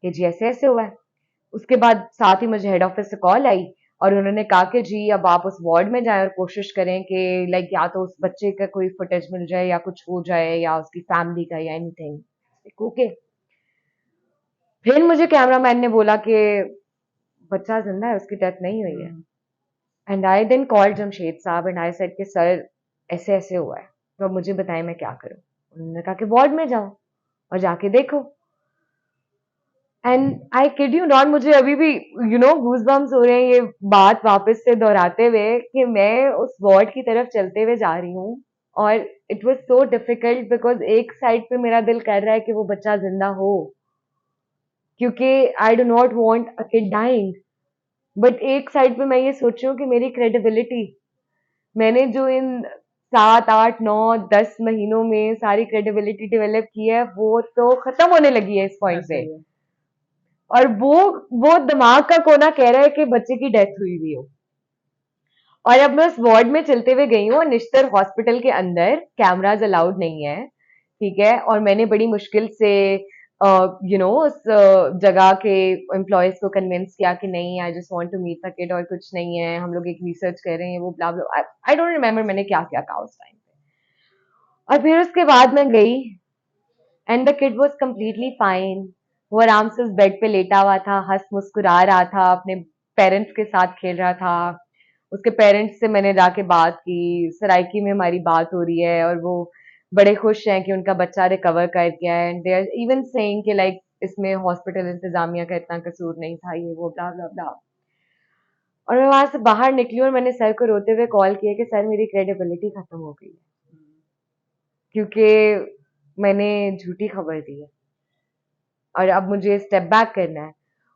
कि जी ऐसे ऐसे हुआ है। उसके बाद साथ ही मुझे हेड ऑफिस से कॉल आई और उन्होंने कहा कि जी अब आप उस वार्ड में जाएं और कोशिश करें कि लाइक या तो उस बच्चे का कोई फुटेज मिल जाए या कुछ हो जाए या उसकी फैमिली का या एनीथिंग। ओके, फिर मुझे कैमरामैन ने बोला कि बच्चा जिंदा है, उसकी डेथ नहीं हुई है। And I then called Jamshed sahab and I said कि सर ऐसे ऐसे हुआ है, तो अब मुझे बताएं मैं क्या करूं। उन्होंने कहा कि वार्ड में जाओ और जाके देखो। And I kid you not, मुझे अभी भी गूज बम्स हो रहे हैं ये बात वापस से दोहराते हुए कि मैं उस वार्ड की तरफ चलते हुए जा रही हूँ और it was so difficult because एक साइड पे मेरा दिल कर रहा है कि वो बच्चा जिंदा हो, क्योंकि I do not want a kid dying, but एक साइड पे मैं ये सोच रही हूँ कि मेरी क्रेडिबिलिटी, मैंने जो इन 7 8 9 10 महीनों में सारी क्रेडिबिलिटी डेवलप की है वो तो खत्म होने लगी है इस पॉइंट पे। और वो दिमाग का कोना कह रहा है कि बच्चे की डेथ हुई हुई हो। और अब मैं उस वार्ड में चलते हुए गई हूँ और निश्तर हॉस्पिटल के अंदर कैमराज अलाउड नहीं है, ठीक है। और मैंने बड़ी मुश्किल से उस जगह के एम्प्लॉयज को कन्विंस किया कि नहीं, I just want to meet the kid और कुछ नहीं है, हम लोग एक रिसर्च कर रहे हैं, वो ब्ला ब्ला, आई डोंट रिमेम्बर मैंने क्या क्या कहा उस टाइम पे। और फिर उसके बाद मैं गई and the kid was completely fine. वो आराम से उस बेड पे लेटा हुआ था, हंस मुस्कुरा रहा था, अपने पेरेंट्स के साथ खेल रहा था। उसके पेरेंट्स से मैंने जाके बात की, सराइकी में हमारी बात हो रही है और वो बड़े खुश हैं कि उनका बच्चा रिकवर कर गया है and they are even saying कि लाइक इसमें हॉस्पिटल इंतजामिया का इतना कसूर नहीं था, ये वो ब्ला ब्ला ब्ला। और मैं वहां से बाहर निकली और मैंने सर को रोते हुए कॉल किया कि सर मेरी क्रेडिबिलिटी खत्म हो गई है, क्योंकि मैंने झूठी खबर दी है और अब मुझे स्टेप बैक करना है।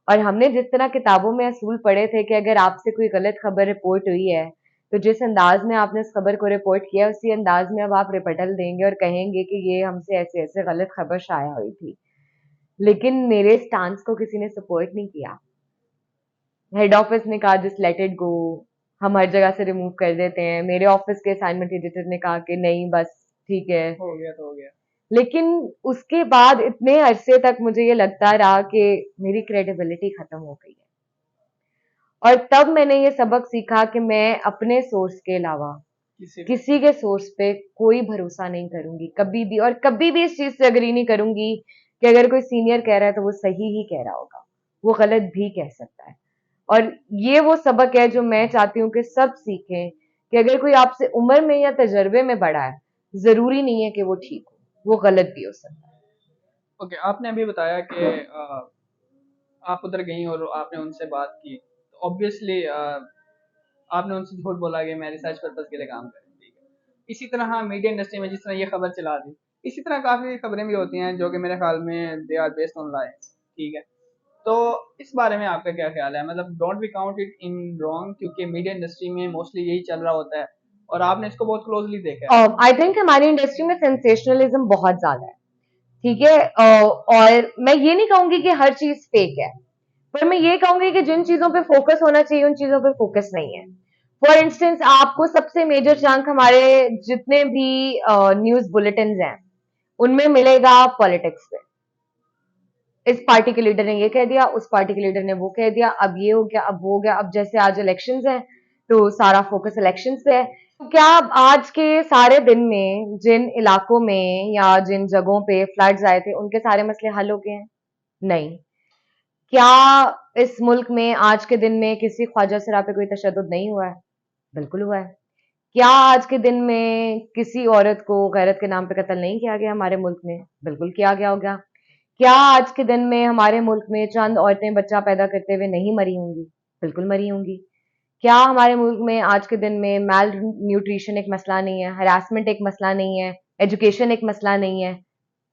और हमने जिस तरह किताबों में असूल पढ़े थे कि अगर आपसे कोई गलत खबर रिपोर्ट हुई है तो जिस अंदाज में आपने उस खबर को रिपोर्ट किया उसी अंदाज में अब आप रिपटल देंगे और कहेंगे कि ये हमसे ऐसे ऐसे गलत खबर शाया हुई थी। लेकिन मेरे स्टांस को किसी ने सपोर्ट नहीं किया। हेड ऑफिस ने कहा जस्ट लेट इट गो, हम हर जगह से रिमूव कर देते हैं। मेरे ऑफिस के असाइनमेंट एडिटर ने कहा कि नहीं बस ठीक है,
हो गया तो हो गया।
लेकिन उसके बाद इतने अरसे तक मुझे ये लगता रहा कि मेरी क्रेडिबिलिटी खत्म हो गई है। और तब मैंने ये सबक सीखा कि मैं अपने सोर्स के अलावा किसी के सोर्स पे कोई भरोसा नहीं करूंगी कभी भी, और कभी भी इस चीज से अग्री नहीं करूंगी कि अगर कोई सीनियर कह रहा है तो वो सही ही कह रहा होगा, वो गलत भी कह सकता है। और ये वो सबक है जो मैं चाहती हूँ कि सब सीखें कि अगर कोई आपसे उम्र में या तजर्बे में बड़ा है, जरूरी नहीं है कि वो ठीक हो, वो गलत भी हो सकता है।
ओके, आपने अभी बताया कि आप उधर गई और आपने उनसे बात की, तो ऑब्वियसली आपने उनसे झूठ बोला कि मैं रिसर्च पर्पज के लिए काम कर रही हूँ, ठीक है। इसी तरह हाँ, मीडिया इंडस्ट्री में जिस तरह ये खबर चला दी, इसी तरह काफ़ी खबरें भी होती हैं जो कि मेरे ख्याल में दे आर बेस्ड ऑन लाई, ठीक है। तो इस बारे में आपका क्या ख्याल है? मतलब don't be count it in wrong, क्योंकि मीडिया इंडस्ट्री में मोस्टली यही चल रहा होता है और आपने इसको बहुत क्लोजली देखा है।
आई थिंक हमारी इंडस्ट्री में सेंसेशनलिज्म बहुत ज्यादा है, ठीक है। और मैं ये नहीं कहूंगी कि हर चीज फेक है, पर मैं ये कहूंगी कि जिन चीजों पे फोकस होना चाहिए उन चीजों पे फोकस नहीं है। फॉर इंस्टेंस आपको सबसे मेजर चंक हमारे जितने भी न्यूज बुलेटिन हैं उनमें मिलेगा पॉलिटिक्स पे। इस पार्टी के लीडर ने ये कह दिया, उस पार्टी के लीडर ने वो कह दिया, अब ये हो गया, अब वो हो गया। अब जैसे आज इलेक्शंस हैं तो सारा फोकस इलेक्शंस पे है। तो क्या अब आज के सारे दिन में जिन इलाकों में या जिन जगहों पे फ्लड्स आए थे उनके सारे मसले हल हो गए हैं? नहीं। क्या इस मुल्क में आज के दिन में किसी ख्वाजा सरा पे कोई तशद्दुद नहीं हुआ है? बिल्कुल हुआ है। क्या आज के दिन में किसी औरत को गैरत के नाम पे कत्ल नहीं किया गया हमारे मुल्क में? बिल्कुल किया गया होगा। क्या आज के दिन में हमारे मुल्क में चंद औरतें बच्चा पैदा करते हुए नहीं मरी होंगी? बिल्कुल मरी होंगी। क्या हमारे मुल्क में आज के दिन में मैल न्यूट्रिशन एक मसला नहीं है, हरासमेंट एक मसला नहीं है, एजुकेशन एक मसला नहीं है?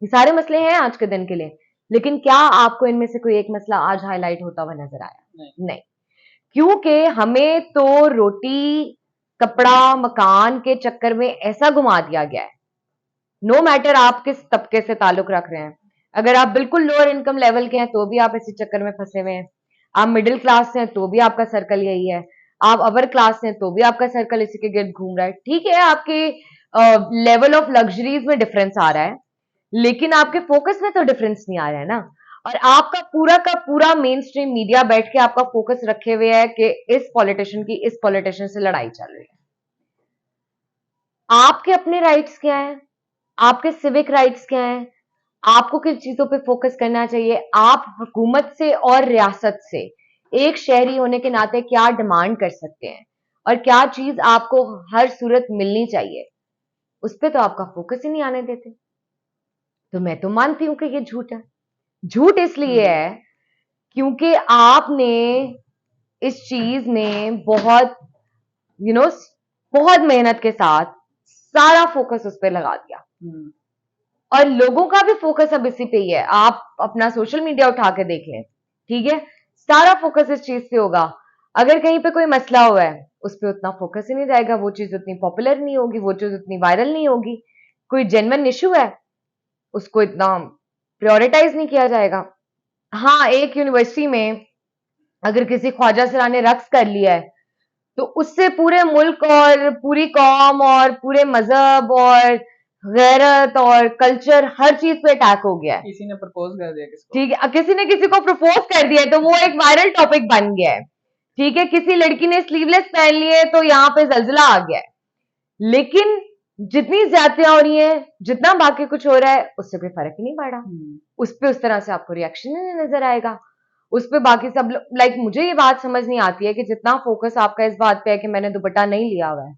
ये सारे मसले हैं आज के दिन के लिए, लेकिन क्या आपको इनमें से कोई एक मसला आज हाईलाइट होता हुआ नजर आया? नहीं। क्योंकि हमें तो रोटी, कपड़ा, मकान के चक्कर में ऐसा घुमा दिया गया है, नो मैटर आप किस तबके से ताल्लुक रख रहे हैं। अगर आप बिल्कुल लोअर इनकम लेवल के हैं तो भी आप इसी चक्कर में फंसे हुए हैं। आप मिडिल क्लास से हैं तो भी आपका सर्कल यही है। आप अपर क्लास से हैं तो भी आपका सर्कल इसी के गिर्द घूम रहा है। ठीक है, आपके लेवल ऑफ लग्जरीज में डिफरेंस आ रहा है, लेकिन आपके फोकस में तो डिफरेंस नहीं आ रहा है ना। और आपका पूरा का पूरा मेन स्ट्रीम मीडिया बैठ के आपका फोकस रखे हुए है कि इस पॉलिटिशियन की इस पॉलिटिशियन से लड़ाई चल रही है। आपके अपने राइट्स क्या हैं? आपके सिविक राइट्स क्या हैं? आपको किन चीजों पे फोकस करना चाहिए? आप हुकूमत से और रियासत से एक शहरी होने के नाते क्या डिमांड कर सकते हैं और क्या चीज आपको हर सूरत मिलनी चाहिए, उस पर तो आपका फोकस ही नहीं आने देते। तो मैं तो मानती हूं कि ये झूठ है। झूठ इसलिए है क्योंकि आपने इस चीज में बहुत यू नो बहुत मेहनत के साथ सारा फोकस उस पर लगा दिया, और लोगों का भी फोकस अब इसी पे ही है। आप अपना सोशल मीडिया उठा के देख लें, ठीक है, सारा फोकस इस चीज पे होगा। अगर कहीं पे कोई मसला हुआ है उस पर उतना फोकस ही नहीं जाएगा, वो चीज उतनी पॉपुलर नहीं होगी, वो चीज उतनी वायरल नहीं होगी। कोई जेन्युइन इशू है उसको इतना प्रायोरिटाइज नहीं किया जाएगा। हाँ, एक यूनिवर्सिटी में अगर किसी ख्वाजा सरा ने रक्स कर लिया है तो उससे पूरे मुल्क और पूरी कौम और पूरे मजहब और गैरत और कल्चर हर चीज पे अटैक हो गया है।
किसी ने प्रपोज कर दिया किसको,
ठीक है, किसी ने किसी को प्रपोज कर दिया है तो वो एक वायरल टॉपिक बन गया है। ठीक है, किसी लड़की ने स्लीवलेस पहन लिए तो यहाँ पे जलजला आ गया है। लेकिन जितनी ज्यादतियां हो रही हैं, जितना बाकी कुछ हो रहा है, उससे कोई फर्क ही नहीं पड़ रहा। उस पे उस तरह से आपको रिएक्शन नहीं नजर आएगा। उस पे बाकी सब लाइक मुझे ये बात समझ नहीं आती है कि जितना फोकस आपका इस बात पे है कि मैंने दुपट्टा नहीं लिया हुआ है,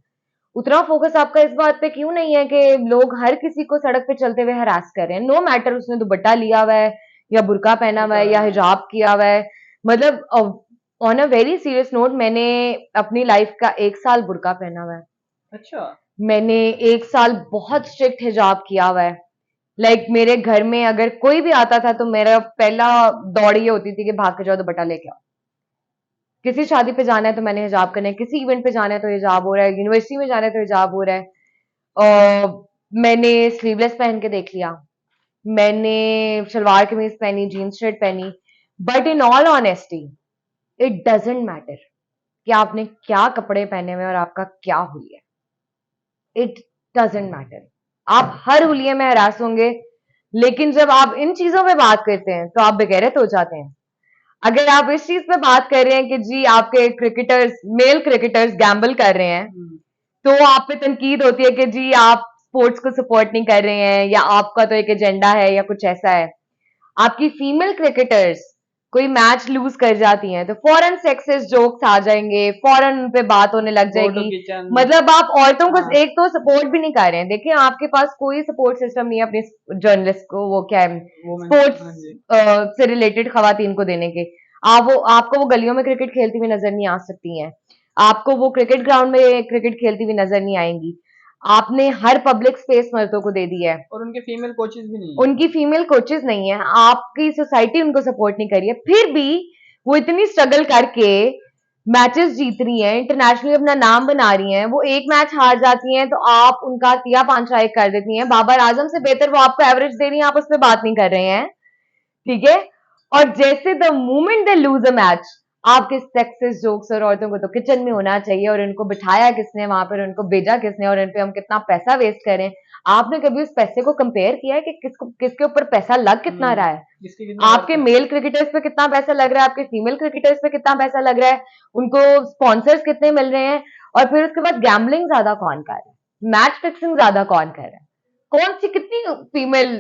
उतना फोकस आपका इस बात पे क्यों नहीं है कि लोग हर किसी को सड़क पे चलते हुए हरास कर रहे हैं, नो मैटर उसने दुपट्टा लिया हुआ है या बुर्का पहना हुआ है या हिजाब किया हुआ है। मतलब on a very serious note, मैंने अपनी लाइफ का 1 साल बुर्का पहना हुआ है।
अच्छा,
मैंने 1 साल बहुत स्ट्रिक्ट हिजाब किया हुआ है। लाइक मेरे घर में अगर कोई भी आता था तो मेरा पहला दौड़ ये होती थी कि भाग के जाओ दुपट्टा लेके आओ। किसी शादी पे जाना है तो मैंने हिजाब करना है, किसी इवेंट पे जाना है तो हिजाब हो रहा है, यूनिवर्सिटी में जाना है तो हिजाब हो रहा है। मैंने स्लीवलेस पहन के देख लिया, मैंने शलवार कमीज पहनी, जीन्स शर्ट पहनी, but in all honesty it doesn't matter कि आपने क्या कपड़े पहने हुए और आपका क्या हुलिया है। It doesn't matter. आप हर हुलिये में हरास होंगे, लेकिन जब आप इन चीजों पे बात करते हैं तो आप बेगैरत हो जाते हैं। अगर आप इस चीज पे बात कर रहे हैं कि जी आपके क्रिकेटर्स, मेल क्रिकेटर्स गैम्बल कर रहे हैं, तो आप पे तनकीद होती है कि जी आप स्पोर्ट्स को सपोर्ट नहीं कर रहे हैं या आपका तो एक एजेंडा है या कुछ ऐसा है। आपकी फीमेल क्रिकेटर्स कोई मैच लूज कर जाती हैं तो फौरन सेक्सिस्ट जोक्स आ जाएंगे, फौरन उन पे बात होने लग जाएगी। मतलब आप औरतों को एक तो सपोर्ट भी नहीं कर रहे हैं। देखिए, आपके पास कोई सपोर्ट सिस्टम नहीं है अपने जर्नलिस्ट को, वो क्या है, स्पोर्ट्स से रिलेटेड खवातीन को देने के। आपको वो गलियों में क्रिकेट खेलती हुई नजर नहीं आ सकती हैं, आपको वो क्रिकेट ग्राउंड में क्रिकेट खेलती हुई नजर नहीं आएंगी। आपने हर पब्लिक स्पेस मर्दों को दे दी है,
और उनके फीमेल कोचेस भी नहीं है।
उनकी फीमेल कोचेस नहीं है, आपकी सोसाइटी उनको सपोर्ट नहीं कर रही है, फिर भी वो इतनी स्ट्रगल करके मैचेस जीत रही हैं, इंटरनेशनली अपना नाम बना रही हैं। वो एक मैच हार जाती हैं तो आप उनका तिया पांचा एक कर देती हैं। बाबर आजम से बेहतर वो आपको एवरेज दे रही हैं, आप उस पर बात नहीं कर रहे हैं। ठीक है, और जैसे the moment they lose a match, आपके सेक्सिस्ट जोक्स और औरतों को तो किचन में होना चाहिए और इनको बिठाया किसने वहां पर, उनको भेजा किसने और इन पे हम कितना पैसा वेस्ट करें। आपने कभी उस पैसे को कंपेयर किया है कि किसके ऊपर पैसा लग कितना रहा है? आपके मेल क्रिकेटर्स पे कितना पैसा लग रहा है, आपके फीमेल क्रिकेटर्स पे कितना पैसा लग रहा है, उनको स्पॉन्सर्स कितने मिल रहे हैं, और फिर उसके बाद गैम्बलिंग ज्यादा कौन कर रहा है, मैच फिक्सिंग ज्यादा कौन कर रहा है? कौन सी कितनी फीमेल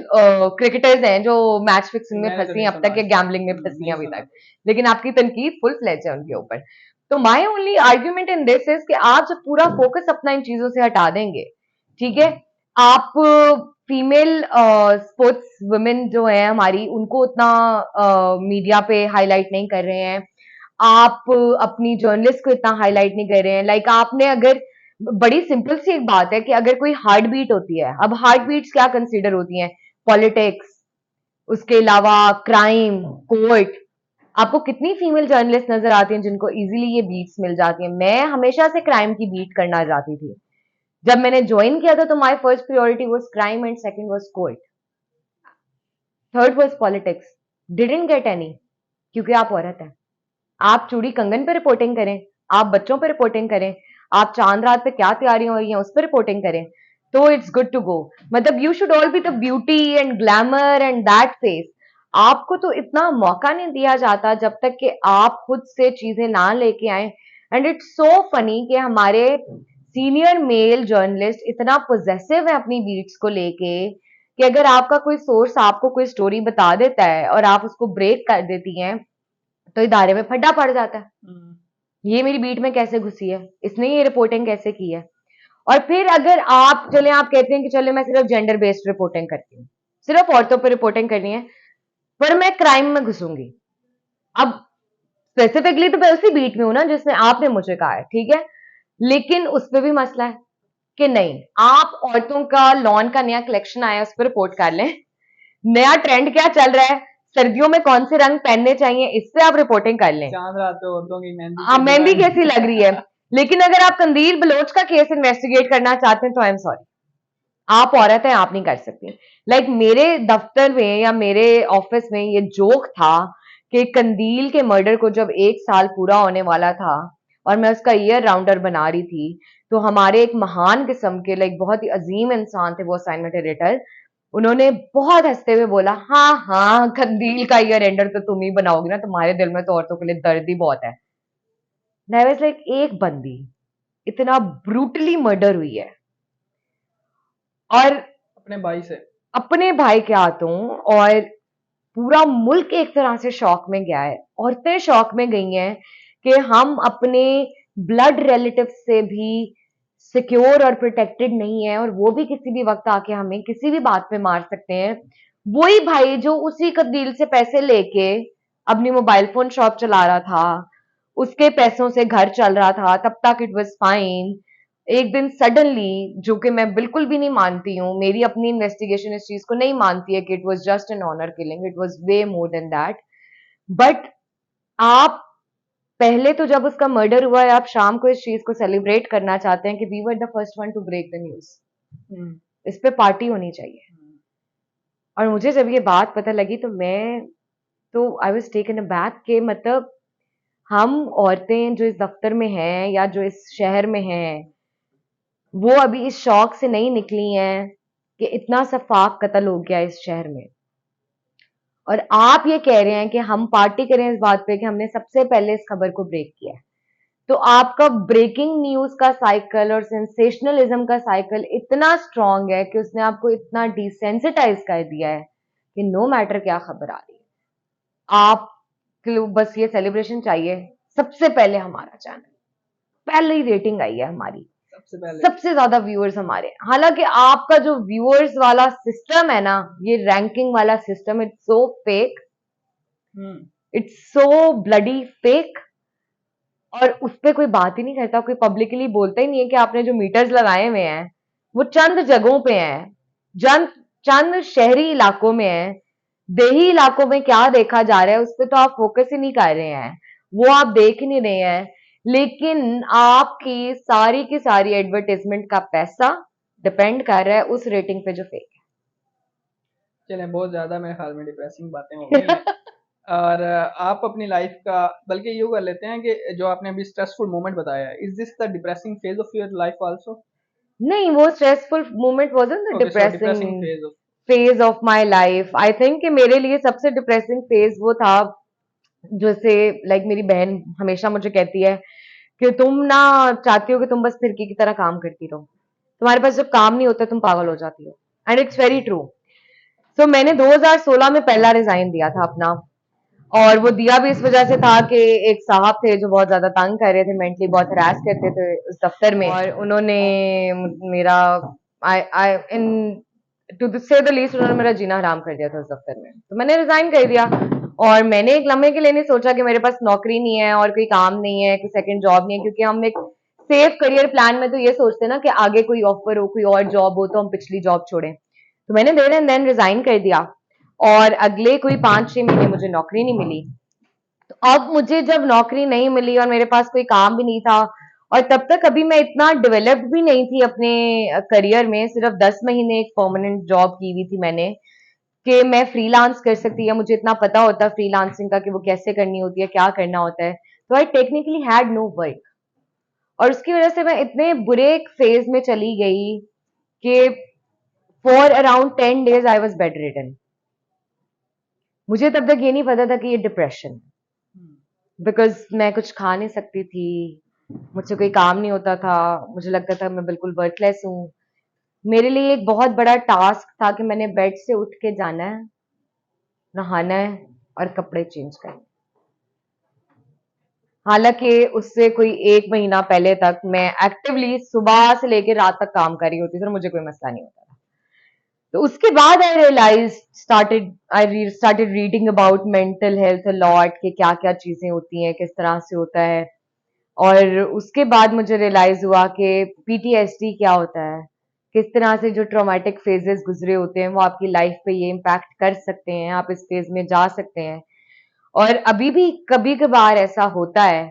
क्रिकेटर्स हैं जो मैच फिक्सिंग में
मैंने तो
फंसी
नहीं
हैं अब
सुना
तक, या
आज तक।
गैम्बलिंग में फंसी हैं
नहीं
अभी
सुना।
तक, लेकिन आपकी तनकीद फुल फ्लेज है उनके ऊपर। तो my only argument in this is कि आप जब पूरा फोकस अपना इन चीजों से हटा देंगे, ठीक है, आप फीमेल स्पोर्ट्स वुमेन जो है हमारी, उनको उतना मीडिया पे हाईलाइट नहीं कर रहे हैं, आप अपनी जर्नलिस्ट को इतना हाईलाइट नहीं कर रहे हैं। लाइक आपने अगर, बड़ी सिंपल सी एक बात है कि अगर कोई हार्ट बीट होती है, अब हार्ट बीट्स क्या कंसीडर होती हैं? पॉलिटिक्स, उसके अलावा क्राइम, कोर्ट। आपको कितनी फीमेल जर्नलिस्ट नजर आती हैं जिनको इजीली ये बीट्स मिल जाती हैं? मैं हमेशा से क्राइम की बीट करना चाहती थी। जब मैंने ज्वाइन किया था तो my first priority was crime and second was court, third was politics. Didn't get any, क्योंकि आप औरत हैं। आप चूड़ी कंगन पे रिपोर्टिंग करें, आप बच्चों पे रिपोर्टिंग करें, आप चांद रात पे क्या तैयारियां हो रही हैं उस पर रिपोर्टिंग करें, तो इट्स गुड टू गो। मतलब you should all be the beauty and glamour and that face. आपको तो इतना मौका नहीं दिया जाता जब तक कि आप खुद से चीजें ना लेके आए। एंड इट्स सो फनी कि हमारे सीनियर मेल जर्नलिस्ट इतना पोजेसिव है अपनी बीट्स को लेके कि अगर आपका कोई सोर्स आपको कोई स्टोरी बता देता है और आप उसको ब्रेक कर देती हैं, तो इदारे में फड्डा पड़ जाता है।
हम्म।
ये मेरी बीट में कैसे घुसी है, इसने ये रिपोर्टिंग कैसे की है। और फिर अगर आप चले, आप कहते हैं कि चले मैं सिर्फ जेंडर बेस्ड रिपोर्टिंग करती हूँ, सिर्फ औरतों पर रिपोर्टिंग करनी है, पर मैं क्राइम में घुसूंगी। अब स्पेसिफिकली तो मैं उसी बीट में हूं ना जिसमें आपने मुझे कहा है, ठीक है, लेकिन उस पर भी मसला है कि नहीं, आप औरतों का लॉन का नया कलेक्शन आया उस पर रिपोर्ट कर लें, नया ट्रेंड क्या चल रहा है, सर्दियों में कौन से रंग पहनने चाहिए, इस पे आप रिपोर्टिंग कर लें।
चांद रात पे औरतों की मेहंदी
हाँ,
के
मेहंदी
डिजाइन।
कैसी लग रही है। लेकिन अगर आप कंदील बलोच का केस इन्वेस्टिगेट करना चाहते हैं तो आई एम सॉरी, आप औरत हैं, आप नहीं कर सकती। लाइक मेरे दफ्तर में या मेरे ऑफिस में ये जोक था कि कंदील के मर्डर को जब 1 साल पूरा होने वाला था और मैं उसका ईयर राउंडर बना रही थी, तो हमारे एक महान किस्म के, लाइक बहुत ही अजीम इंसान थे वो असाइनमेंट एडिटर, उन्होंने बहुत हंसते हुए बोला, हाँ हाँ, कंदील का ईयर एंडर तो तुम ही बनाओगी ना, तुम्हारे दिल में तो औरतों के लिए दर्द ही बहुत है। आई वाज लाइक, एक बंदी इतना ब्रूटली मर्डर हुई है और
अपने भाई से।
अपने भाई के हाथों, और पूरा मुल्क एक तरह से शॉक में गया है, औरतें शॉक में गई हैं कि हम अपने ब्लड रिलेटिव से भी सिक्योर और प्रोटेक्टेड नहीं है, और वो भी किसी भी वक्त आके हमें किसी भी बात पे मार सकते हैं। वही भाई जो उसी कदील से पैसे लेके अपनी मोबाइल फोन शॉप चला रहा था, उसके पैसों से घर चल रहा था, तब तक इट वाज फाइन। एक दिन सडनली, जो कि मैं बिल्कुल भी नहीं मानती हूँ, मेरी अपनी इन्वेस्टिगेशन इस चीज को नहीं मानती है कि it was just an honour killing, it was way more than that. But आप पहले तो जब उसका मर्डर हुआ है, आप शाम को इस चीज को सेलिब्रेट करना चाहते हैं कि we were the first one to break the news,
hmm.
इस पे पार्टी होनी चाहिए। और मुझे जब ये बात पता लगी तो मैं, तो आई वाज टेकन अबैक के मतलब हम औरतें जो इस दफ्तर में हैं या जो इस शहर में हैं, वो अभी इस शौक से नहीं निकली हैं कि इतना सफाक कत्ल हो गया इस शहर में। और आप ये कह रहे हैं कि हम पार्टी करें इस बात पे कि हमने सबसे पहले इस खबर को ब्रेक किया है। तो आपका ब्रेकिंग न्यूज का साइकिल और सेंसेशनलिज्म का साइकिल इतना स्ट्रांग है कि उसने आपको इतना डिसेंसिटाइज कर दिया है कि नो मैटर क्या खबर आ रही है, आप बस ये सेलिब्रेशन चाहिए, सबसे पहले हमारा चैनल, पहले ही रेटिंग आई है हमारी,
सबसे पहले।
सबसे ज्यादा व्यूअर्स हमारे। हालांकि आपका जो व्यूअर्स वाला सिस्टम है ना, ये रैंकिंग वाला system, it's so fake,
hmm.
It's so bloody fake. और उस पर कोई बात ही नहीं करता, कोई पब्लिकली बोलता ही नहीं है कि आपने जो मीटर्स लगाए हुए हैं वो चंद जगहों पे हैं, चंद चंद शहरी इलाकों में है, देही इलाकों में क्या देखा जा रहा है उस पर तो आप फोकस ही नहीं कर रहे हैं, वो आप देख ही नहीं रहे हैं। लेकिन आपकी सारी की सारी एडवर्टाइजमेंट का पैसा डिपेंड कर रहा है उस रेटिंग पे जो फेक
चलें, बहुत ज़्यादा मेरे ख्याल में डिप्रेसिंग बातें हो गई
है।
हैं। और आप अपनी लाइफ का, बल्कि यूँ कर लेते हैं कि जो आपने अभी स्ट्रेसफुल मोमेंट बताया है, is this the depressing phase of your life also?
नहीं, वो stressful moment wasn't the
okay, so depressing
depressing
phase of.
Phase of my life. I think कि मेरे लिए सबसे डिप्रेसिंग फेज वो था, जैसे लाइक मेरी बहन हमेशा मुझे कहती है कि तुम ना चाहती हो कि तुम बस फिरकी की तरह काम करती रहो, तुम्हारे पास जब काम नहीं होता तुम पागल हो जाती हो। And it's very true. So मैंने 2016 में पहला रिजाइन दिया था अपना, और वो दिया भी इस वजह से था कि एक साहब थे जो बहुत ज्यादा तंग कर रहे थे, मेंटली बहुत हरास करते थे उस दफ्तर में, और उन्होंने मेरा आई आई इन टू से द लीस्ट उन्होंने मेरा जीना हराम कर दिया था उस दफ्तर में। तो मैंने रिजाइन कर दिया, और मैंने एक लम्हे के लिए नहीं सोचा कि मेरे पास नौकरी नहीं है और कोई काम नहीं है, कोई सेकंड जॉब नहीं है, क्योंकि हम एक सेफ करियर प्लान में तो ये सोचते हैं ना कि आगे कोई ऑफर हो, कोई और जॉब हो तो हम पिछली जॉब छोड़ें। तो मैंने देर एंड देन रिजाइन कर दिया, और अगले कोई 5-6 महीने मुझे नौकरी नहीं मिली। तो अब मुझे जब नौकरी नहीं मिली और मेरे पास कोई काम भी नहीं था, और तब तक अभी मैं इतना डेवलप्ड भी नहीं थी अपने करियर में, सिर्फ 10 महीने एक परमानेंट जॉब की हुई थी मैंने, कि मैं फ्रीलांस कर सकती, या मुझे इतना पता होता फ्रीलांसिंग का कि वो कैसे करनी होती है, क्या करना होता है। तो आई टेक्निकली हैड नो वर्क, और उसकी वजह से मैं इतने बुरे एक फेज में चली गई कि for around 10 days I was bed ridden. मुझे तब तक ये नहीं पता था कि ये डिप्रेशन, बिकॉज मैं कुछ खा नहीं सकती थी, मुझसे कोई काम नहीं होता था, मुझे लगता था मैं बिल्कुल वर्थलेस हूँ। मेरे लिए एक बहुत बड़ा टास्क था कि मैंने बेड से उठ के जाना है, नहाना है और कपड़े चेंज करने। हालांकि उससे कोई 1 महीना पहले तक मैं एक्टिवली सुबह से लेकर रात तक काम कर रही होती थी और मुझे कोई मसला नहीं होता था। तो उसके बाद I started reading about mental health a lot, कि क्या क्या चीजें होती हैं, किस तरह से होता है। और उसके बाद मुझे रियलाइज हुआ कि पीटीएसडी क्या होता है, किस तरह से जो ट्रॉमेटिक फेजेस गुजरे होते हैं वो आपकी लाइफ पे ये इम्पैक्ट कर सकते हैं, आप इस फेज में जा सकते हैं। और अभी भी कभी कभार ऐसा होता है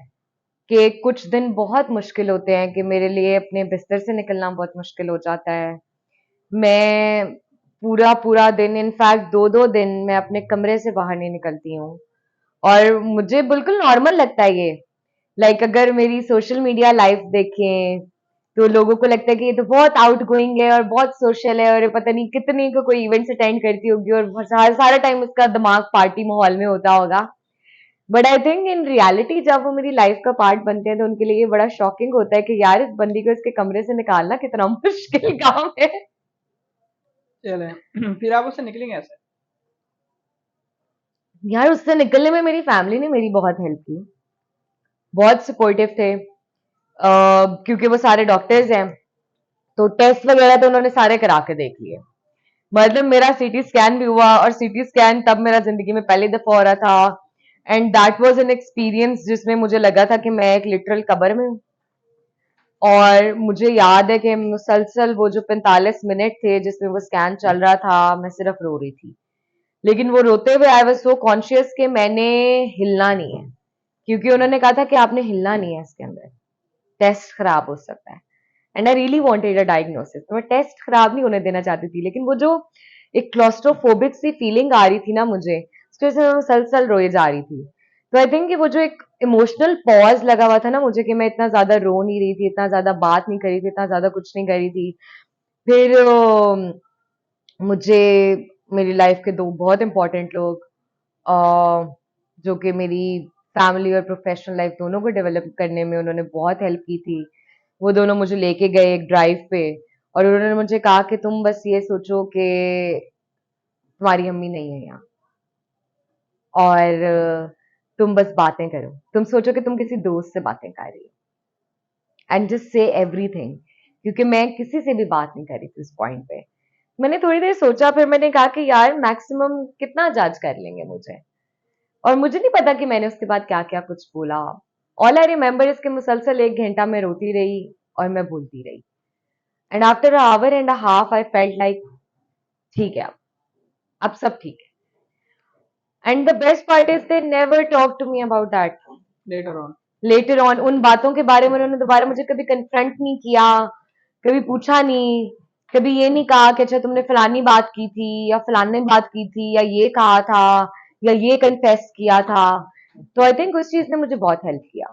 कि कुछ दिन बहुत मुश्किल होते हैं, कि मेरे लिए अपने बिस्तर से निकलना बहुत मुश्किल हो जाता है। मैं पूरा पूरा दिन, इनफैक्ट 2-2 दिन मैं अपने कमरे से बाहर नहीं निकलती हूँ, और मुझे बिल्कुल नॉर्मल लगता है ये। लाइक अगर मेरी सोशल मीडिया लाइफ देखें तो लोगों को लगता है कि ये तो बहुत आउट गोइंग है और बहुत सोशल है, और पता नहीं कितनी को कोई इवेंट्स अटेंड करती होगी, और सारा सारा टाइम उसका दिमाग पार्टी माहौल में होता होगा। But I think in reality जब वो मेरी लाइफ का पार्ट बनते हैं तो उनके लिए ये बड़ा शॉकिंग होता है कि यार इस बंदी को इसके कमरे से निकालना कितना मुश्किल काम है।
चले फिर आप उससे निकलेंगे कैसे?
यार उससे निकलने में मेरी फैमिली ने मेरी बहुत हेल्प की, बहुत सपोर्टिव थे, क्योंकि वो सारे डॉक्टर्स हैं, तो टेस्ट वगैरह तो उन्होंने सारे करा के देख लिए। मतलब मेरा सीटी स्कैन भी हुआ, और सीटी स्कैन तब मेरा जिंदगी में पहली दफा हो रहा था, and that was an experience जिसमें मुझे लगा था कि मैं एक लिटरल कब्र में हूँ। और मुझे याद है कि मुसलसल वो जो 45 मिनट थे जिसमें वो स्कैन चल रहा था, मैं सिर्फ रो रही थी। लेकिन वो रोते हुए आई वाज सो कॉन्शियस कि मैंने हिलना नहीं है, क्योंकि उन्होंने कहा था कि आपने हिलना नहीं है इसके अंदर, टेस्ट खराब हो सकता है। And I really wanted a diagnosis, तो मैं टेस्ट खराब नहीं होने देना चाहती थी, लेकिन वो जो एक क्लॉस्ट्रोफोबिक सी फीलिंग आ रही थी ना मुझे, उसकी वजह से मैं मुसलसल रोए जा रही थी। तो आई थिंक कि वो जो एक इमोशनल पॉज लगा हुआ था ना मुझे, कि मैं इतना ज्यादा रो नहीं रही थी, इतना ज्यादा बात नहीं करी थी, इतना ज्यादा कुछ नहीं करी थी। फिर मुझे मेरी लाइफ के दो बहुत इंपॉर्टेंट लोग, जो कि मेरी फैमिली और प्रोफेशनल लाइफ दोनों को डेवलप करने में उन्होंने बहुत हेल्प की थी, वो दोनों मुझे लेके गए एक ड्राइव पे, और उन्होंने मुझे कहा कि तुम बस ये सोचो कि तुम्हारी अम्मी नहीं है यहाँ, और तुम बस बातें करो, तुम सोचो कि तुम किसी दोस्त से बातें कर रही हो, एंड जस्ट से एवरीथिंग। क्योंकि मैं किसी से भी बात नहीं कर रही थी उस पॉइंट पे। मैंने थोड़ी देर सोचा, फिर मैंने कहा कि यार मैक्सिमम कितना जज कर लेंगे मुझे, और मुझे नहीं पता कि मैंने उसके बाद क्या क्या कुछ बोला। ऑल आई रिमेम्बर इसके मुसलसल 1 घंटा मैं रोती रही और मैं बोलती रही, and after hour and half I felt like ठीक है, अब सब ठीक है। And the best part is they never talk to me about that
later on.
Later on. उन बातों के बारे में उन्होंने दोबारा मुझे कभी कन्फ्रंट नहीं किया, कभी पूछा नहीं, कभी ये नहीं कहा कि अच्छा तुमने फलानी बात की थी या फलाने बात की थी या ये कहा था या ये कन्फेस किया था। तो आई थिंक उस चीज ने मुझे बहुत हेल्प किया।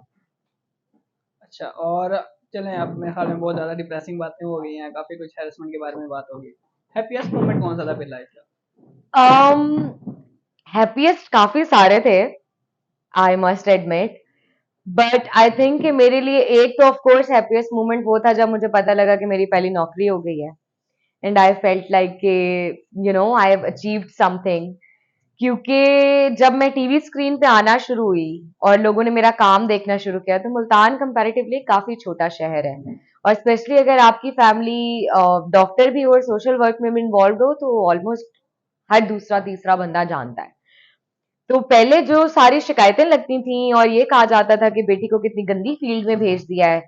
अच्छा, और चलें अब मेरे ख्याल में बहुत ज़्यादा डिप्रेसिंग बातें हो गई हैं, काफ़ी कुछ हैरेसमेंट के बारे में बात होगी। हैप्पीएस्ट मोमेंट कौन सा था फिर लाइफ का?
um हैप्पीएस्ट काफी सारे थे, I must admit, but I think कि मेरे लिए एक तो ऑफ कोर्स हैप्पीएस्ट मोमेंट वो था जब मुझे पता लगा कि मेरी पहली नौकरी हो गई है। And I felt like I have achieved something. क्योंकि जब मैं टीवी स्क्रीन पे आना शुरू हुई और लोगों ने मेरा काम देखना शुरू किया, तो मुल्तान कंपैरेटिवली काफी छोटा शहर है, और स्पेशली अगर आपकी फैमिली डॉक्टर भी हो और सोशल वर्क में भी इन्वॉल्व हो, तो ऑलमोस्ट हर दूसरा तीसरा बंदा जानता है। तो पहले जो सारी शिकायतें लगती थी और ये कहा जाता था कि बेटी को कितनी गंदी फील्ड में भेज दिया है,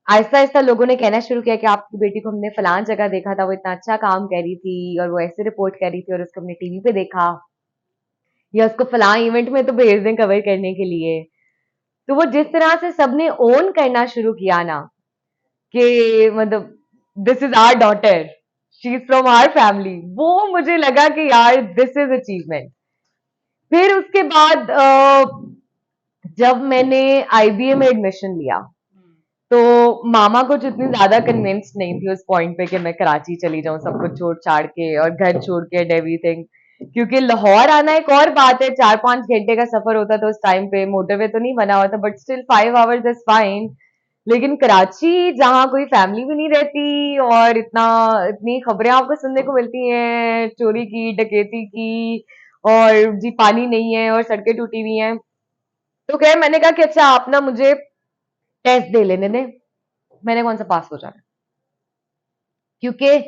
आहिस्ता आहिस्ता लोगों ने कहना शुरू किया कि आपकी बेटी को हमने फलान जगह देखा था, वो इतना अच्छा काम कर रही थी और वो ऐसे रिपोर्ट कर रही थी, और उसको हमने टीवी पे देखा, या उसको फलां इवेंट में तो भेज दें कवर करने के लिए। तो वो जिस तरह से सबने ओन करना शुरू किया ना, कि मतलब this is our daughter, she is from our family, वो मुझे लगा कि यार दिस इज अचीवमेंट। फिर उसके बाद जब मैंने आईबीए में एडमिशन लिया, तो मामा कुछ इतनी ज्यादा कन्विंस्ड नहीं थी उस पॉइंट पे कि मैं कराची चली जाऊं सब कुछ छोड़ छाड़ के और घर छोड़ के एंड एवरीथिंग। क्योंकि लाहौर आना एक और बात है, 4-5 घंटे का सफर होता था उस टाइम पे, मोटरवे तो नहीं बना हुआ था, but still 5 hours is fine. लेकिन कराची जहाँ कोई फैमिली भी नहीं रहती और इतनी खबरें आपको सुनने को मिलती हैं चोरी की, डकैती की, और जी पानी नहीं है और सड़कें टूटी हुई हैं। तो खैर मैंने कहा कि अच्छा आप ना मुझे टेस्ट दे लेने दें, मैंने कौन सा पास हो जाना। क्योंकि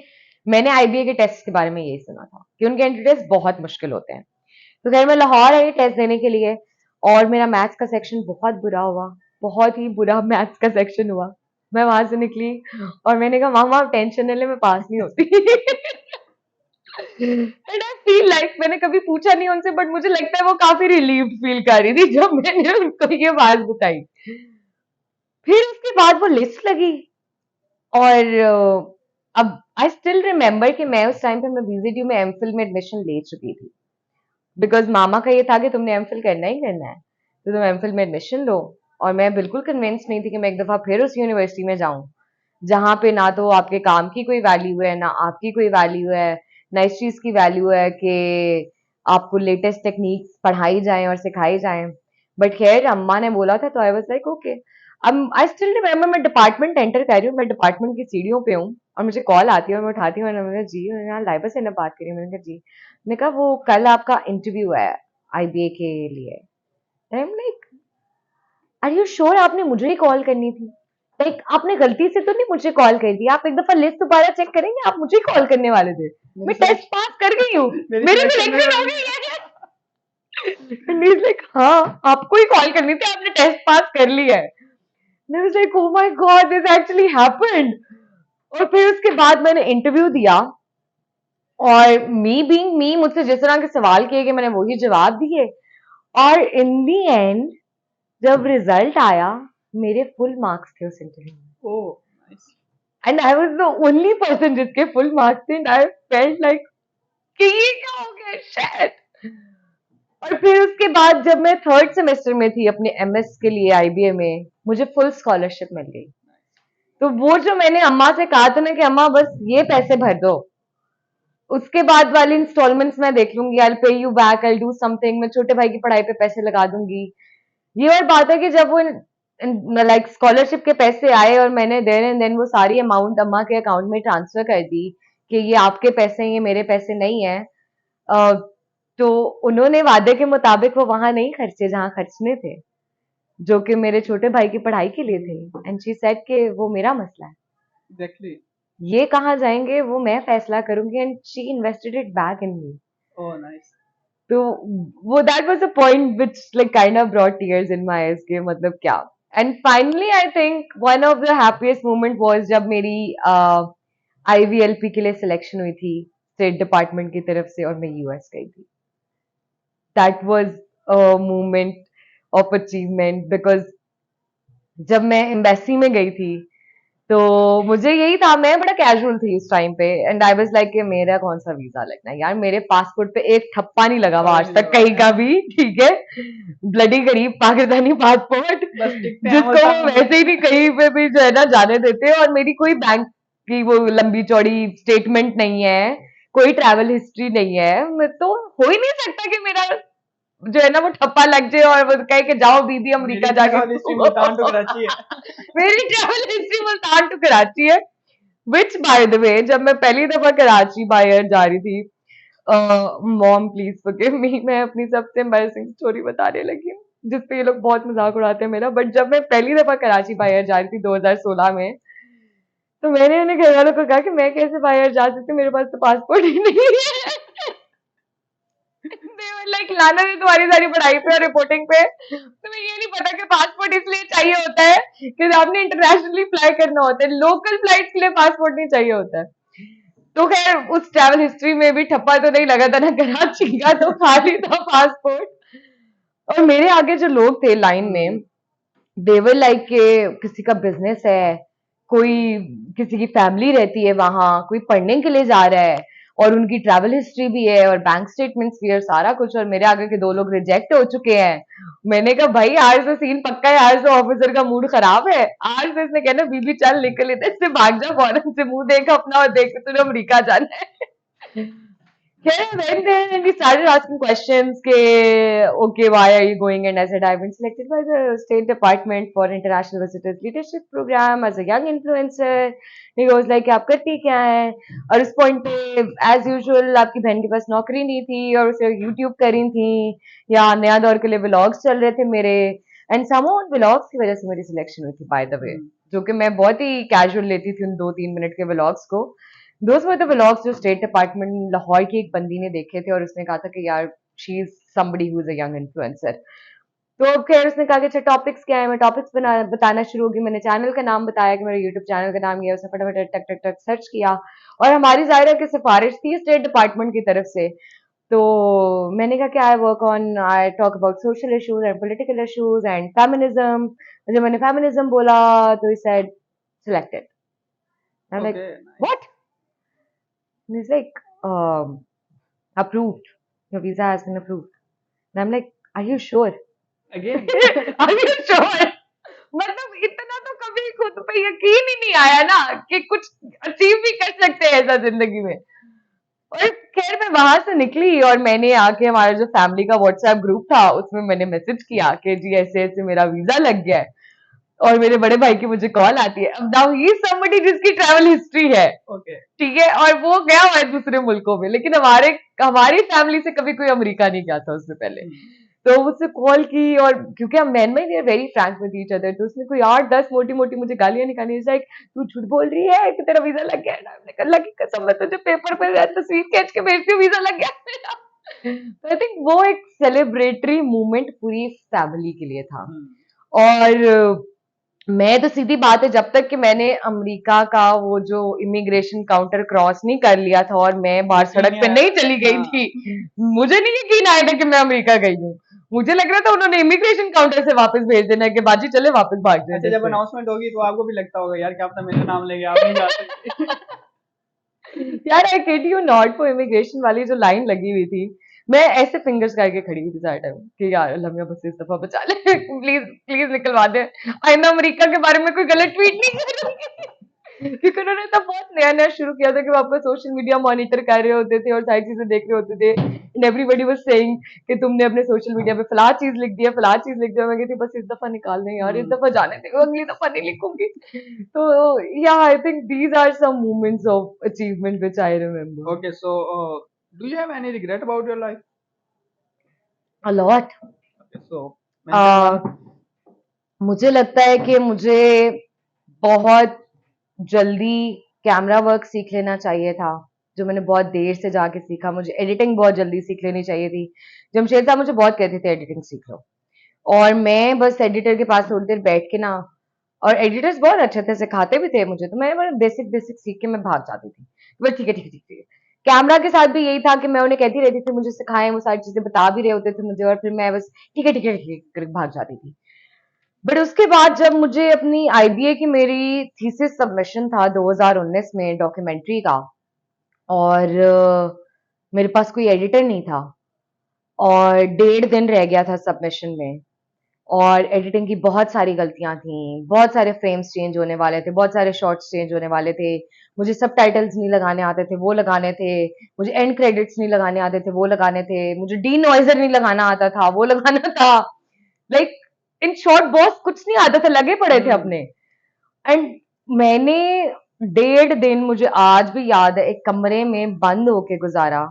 मैंने आईबीए के टेस्ट के बारे में यही सुना था कि उनके एंट्री टेस्ट बहुत मुश्किल होते हैं। तो खैर मैं लाहौर आई टेस्ट देने के लिए, और मेरा मैथ्स का सेक्शन बहुत बुरा हुआ, बहुत ही बुरा मैथ्स का सेक्शन हुआ। मैं वहां से निकली और मैंने कहा मामा आप टेंशन नहीं ले, मैं पास नहीं होती। एंड आई फील लाइक मैंने कभी पूछा नहीं उनसे, बट मुझे लगता है वो काफी रिलीव्ड फील कर रही थी जब मैंने उनको ये बात बताई। फिर उसके बाद वो लिस्ट लगी, और अब आई स्टिल रिमेम्बर कि मैं उस टाइम पे मैं बीजीटीयू में एमफिल में एडमिशन ले चुकी थी, बिकॉज मामा का ये था कि तुमने एमफिल करना ही करना है तो तुम एमफिल में एडमिशन लो। और मैं बिल्कुल कन्विंस नहीं थी कि मैं एक दफा फिर उस यूनिवर्सिटी में जाऊं जहां पे ना तो आपके काम की कोई वैल्यू है, ना आपकी कोई वैल्यू है, ना इस चीज की वैल्यू है कि आपको लेटेस्ट टेक्निक्स पढ़ाई जाएं और सिखाई जाएं। बट खैर अम्मा ने बोला था तो आई वाज लाइक ओके। अब आई स्टिल रिमेम्बर मैं डिपार्टमेंट एंटर कर रही हूँ, मैं डिपार्टमेंट की सीढ़ियों पे हूँ और मुझे कॉल आती है और मैं उठाती हूँ, मैंने कहा जी मैं यहाँ लाइबा से ना बात करी, मैंने कहा जी, मैंने कहा वो कल आपका इंटरव्यू है आईबीए के लिए। I am like are you sure आपने मुझे ही कॉल करनी थी, लाइक आपने गलती से तो नहीं मुझे कॉल कर दी, आप एक दफा लिस्ट दोबारा चेक करेंगे, आप मुझे ही कॉल करने वाले थे, मैं टेस्ट पास कर गई हूँ, मेरी सिलेक्शन हो गई है। And he's like, हाँ आपको ही कॉल करनी थी, आपने टेस्ट पास कर लिया है। And I was like, oh my god, this actually happened. और फिर उसके बाद मैंने इंटरव्यू दिया, और मी बीइंग मी मुझसे जिस तरह के सवाल किए गए मैंने वही जवाब दिए, और इन दी एंड जब रिजल्ट आया मेरे फुल मार्क्स थे उस इंटरव्यू में,
oh nice.
And I was the only person जिसके फुल मार्क्स थे, एंड आई फेल्ट लाइक कि ये क्या हो गया, शिट। और फिर उसके बाद जब मैं थर्ड सेमेस्टर में थी अपने एमएस के लिए आईबीए में, मुझे फुल स्कॉलरशिप मिल गई। तो वो जो मैंने अम्मा से कहा था ना कि अम्मा बस ये पैसे भर दो, उसके बाद वाली इंस्टॉलमेंट्स मैं देख लूंगी, आई पे you back, I do something, मैं छोटे भाई की पढ़ाई पे पैसे लगा दूंगी। ये और बात है कि जब वो लाइक स्कॉलरशिप के पैसे आए और मैंने देन एंड देन वो सारी अमाउंट अम्मा के अकाउंट में ट्रांसफर कर दी कि ये आपके पैसे हैं, ये मेरे पैसे नहीं है, तो उन्होंने वादे के मुताबिक वो वहां नहीं खर्चे जहां खर्चने थे, जो कि मेरे छोटे भाई की पढ़ाई के लिए थे। एंड शी सेड कि वो मेरा मसला है,
एग्जैक्टली।
ये कहाँ जाएंगे वो मैं फैसला करूंगी, and she invested it back in me.
Oh nice.
तो वो that was a point which like kind of brought tears in my eyes के मतलब क्या। And finally I think one of the happiest moment was जब मेरी आईवीएलपी के लिए selection हुई थी स्टेट डिपार्टमेंट की तरफ से और मैं यूएस गई थी। That was a moment of achievement, because जब मैं एम्बेसी में गई थी तो मुझे यही था, मैं बड़ा कैजुअल थी उस टाइम पे, एंड आई वाज लाइक कि मेरा कौन सा वीजा लगना है यार, मेरे पासपोर्ट पे एक ठप्पा नहीं लगा हुआ आज तक कहीं का भी, ठीक है, ब्लडी गरीब पाकिस्तानी पासपोर्ट
बस टिकते हैं
जिसको वो
मुल्तान में।
वैसे ही नहीं कहीं पे भी जो है ना जाने देते, और मेरी कोई बैंक की वो लंबी चौड़ी स्टेटमेंट नहीं है, कोई ट्रैवल हिस्ट्री नहीं है, मैं तो हो ही नहीं सकता कि मेरा जो है ना वो ठप्पा लग जाए और वो कहे कि जाओ बीबी अमेरिका
मेरी
जाके
travel history Multan to Karachi है।
मेरी travel history Multan to Karachi है। विच बाय द वे जब मैं पहली दफा कराची बाय एयर जा रही थी, मॉम प्लीज फॉरगिव मी, मैं अपनी सबसे एम्बैरेसिंग स्टोरी बताने लगी हूँ जिसपे ये लोग बहुत मजाक उड़ाते हैं मेरा। बट जब मैं पहली दफा कराची बाय एयर जा रही थी 2016 में, तो मैंने उन्हें घर वालों को कहा कि मैं कैसे बाय एयर जा सकती हूँ, मेरे पास तो पासपोर्ट ही नहीं है। They were like, लाना है तुम्हारी सारी पढ़ाई पे और रिपोर्टिंग पे, तुम्हें ये नहीं पता कि पासपोर्ट इसलिए चाहिए होता है कि आपने इंटरनेशनली फ्लाई करना होता है, लोकल फ्लाइट के लिए पासपोर्ट नहीं चाहिए होता है। तो खैर उस ट्रैवल हिस्ट्री में भी ठप्पा तो नहीं लगा था ना कराची का, तो खाली था पासपोर्ट। और मेरे आगे जो लोग थे लाइन में, देवर लाइक के किसी का बिजनेस है, कोई किसी की फैमिली रहती है वहां, कोई पढ़ने के लिए जा रहा है, और उनकी ट्रैवल हिस्ट्री भी है और बैंक स्टेटमेंट्स भी है सारा कुछ, और मेरे आगे के दो लोग रिजेक्ट हो चुके हैं। मैंने कहा भाई आज तो सीन पक्का है, आज तो ऑफिसर का मूड खराब है, आज तो इसने कहना बीबी चल निकल लेते, इससे भाग जा फौरन से, मुंह देख अपना और देख के तुझे अमरीका जाना है। Yeah, I went there and we started asking questions. Okay, why are you going? And I said, I've been selected by the State Department for International Visitors Leadership Program as a young influencer. He goes like, आप करती क्या है? और उस point पे, as usual, आपकी बहन के पास नौकरी नहीं थी और उसे YouTube कर रही थी, या नया दौर के लिए vlogs चल रहे थे मेरे, and somehow उन vlogs की वजह से मेरी selection हुई थी, by the way, जो कि मैं बहुत ही casual लेती थी उन 2-3 मिनट के vlogs को। दोस्त वर द व्लॉग्स जो स्टेट डिपार्टमेंट लाहौर की एक बंदी ने देखे थे, और उसने कहा था कि यार she is somebody who is a young influencer. तो अब खैर उसने कहा कि अच्छा टॉपिक्स क्या है, मैं टॉपिक्स बताना शुरू होगी। मैंने चैनल का नाम बताया कि मेरे यूट्यूब चैनल का नाम ये है। उसने फटाफट टक टक टक सर्च किया, और हमारी जाहिर की सिफारिश थी स्टेट डिपार्टमेंट की तरफ से। तो मैंने कहा कि I talk about social issues and political issues and feminism. जब मैंने फेमिनिज्म बोला तो he said selected. I am like
Okay, nice.
What? And he's like, approved. Your visa has been approved. And I'm like, are you sure?
Again.
Are you sure? मतलब इतना तो कभी खुद पे यकीन ही नहीं आया ना कि कुछ अचीव भी कर सकते हैं ऐसा जिंदगी में। और खैर मैं वहां से निकली और मैंने आके हमारा जो फैमिली का व्हाट्सएप ग्रुप था उसमें मैंने मैसेज किया कि जी ऐसे ऐसे मेरा वीजा लग गया है, और मेरे बड़े भाई की मुझे कॉल आती है। अब नाउ ही इज समबडी जिसकी ट्रैवल हिस्ट्री है,
Okay.
ठीक है, और वो गया हुआ है दूसरे मुल्कों में, लेकिन हमारी फैमिली से कभी कोई अमेरिका नहीं गया था उससे पहले। तो मुझसे कॉल की, और क्योंकि हम मैन में very Frank with each other, तो उसने कोई 8-10 मोटी मोटी मुझे गालियां निकाली। इज लाइक तू झूठ बोल रही है कि तेरा वीजा लग गया है? मैंने कहा अल्लाह की कसम मैं तुझे पेपर पे तस्वीर खींच के भेजती हूँ, वीजा लग गया मेरा। तो आई थिंक वो एक सेलिब्रेटरी मोमेंट पूरी फैमिली के लिए था। और मैं तो सीधी बात है, जब तक कि मैंने अमेरिका का वो जो इमिग्रेशन काउंटर क्रॉस नहीं कर लिया था और मैं बाहर
यकीन
सड़क
नहीं
पे
आया।
नहीं चली गई
हाँ।
थी, मुझे नहीं यकीन आया था कि मैं अमेरिका गई हूँ। मुझे लग रहा था उन्होंने इमिग्रेशन काउंटर से वापस भेज देना है कि बाजी चले वापस भाग जाए
अच्छा,
इधर
जब
से।
अनाउंसमेंट होगी तो आपको भी लगता होगा यार क्या पता मेरा नाम लेके आप नहीं जा सकते।
यार आई किड यू नॉट, वो इमिग्रेशन वाली जो लाइन लगी हुई थी, मैं ऐसे फिंगर्स करके खड़ी हुई थी सारे टाइम कि यार अल्लाह मियां बस इस दफा बचा ले, प्लीज प्लीज निकलवा दे, आइंदा अमेरिका के बारे में कोई गलत ट्वीट नहीं करूंगी। क्योंकि उन्होंने तब बहुत नया नया शुरू किया था कि वो आपका सोशल मीडिया मॉनिटर कर रहे होते थे और सारी चीजें देख रहे होते थे, एंड एवरीबॉडी वाज सेइंग कि तुमने अपने सोशल मीडिया पे फला चीज लिख दिया, फला चीज लिख दिया। मैं कहती बस इस दफा निकाल दें यार, इस दफा जाने दे, अगली दफा नहीं लिखूंगी। तो या I think these are some moments of achievement which I remember
Okay, so do you have any regret about your life?
A lot.
Okay, so mention one.
मुझे लगता है कि मुझे बहुत जल्दी कैमरा वर्क सीख लेना चाहिए था, जो मैंने बहुत देर से जाके सीखा। मुझे एडिटिंग बहुत जल्दी सीख लेनी चाहिए थी। जमशेद साहब मुझे बहुत कहते थे एडिटिंग सीख लो, और मैं बस एडिटर के पास थोड़ी देर बैठ के ना, और एडिटर्स बहुत अच्छे थे, सिखाते भी थे मुझे, तो मैं बस बेसिक बेसिक सीख के मैं भाग जाती थी। बस ठीक है ठीक है ठीक है। कैमरा के साथ भी यही था कि मैं उन्हें कहती रहती थी मुझे सिखाएं, वो सारी चीजें बता भी रहे होते थे मुझे, और फिर मैं बस ठीक है ठीक है ठीक है करके भाग जाती थी। बट उसके बाद जब मुझे अपनी आईबीए की मेरी थीसिस सबमिशन था 2019 में डॉक्यूमेंट्री का, और मेरे पास कोई एडिटर नहीं था, और 1.5 दिन रह गया था सबमिशन में, और एडिटिंग की बहुत सारी गलतियां थी, बहुत सारे फ्रेम्स चेंज होने वाले थे, बहुत सारे शॉट्स चेंज होने वाले थे, मुझे सब टाइटल्स नहीं लगाने आते थे वो लगाने थे, मुझे एंड क्रेडिट्स नहीं लगाने आते थे वो लगाने थे, मुझे डी नॉइजर नहीं लगाना आता था वो लगाना था। लाइक इन शॉर्ट बॉस कुछ नहीं आता था, लगे पड़े थे अपने। एंड मैंने 1.5 दिन मुझे आज भी याद है, एक कमरे में बंद होके गुजारा।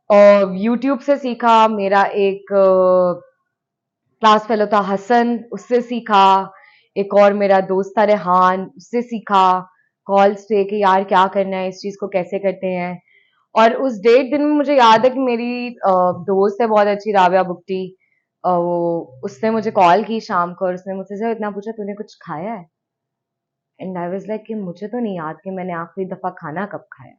और यूट्यूब से सीखा, मेरा एक क्लास फेलो था हसन, उससे सीखा। एक और मेरा दोस्त था रेहान, उससे सीखा कॉल्स से कि यार क्या करना है, इस चीज को कैसे करते हैं। और उस 1.5 दिन में मुझे याद है कि मेरी दोस्त है बहुत अच्छी, राबिया बुक्टी, उसने मुझे कॉल की शाम को और उसने मुझसे सिर्फ इतना पूछा, तूने कुछ खाया है? एंड आई वाज लाइक कि मुझे तो नहीं याद कि मैंने आखिरी दफा खाना कब खाया।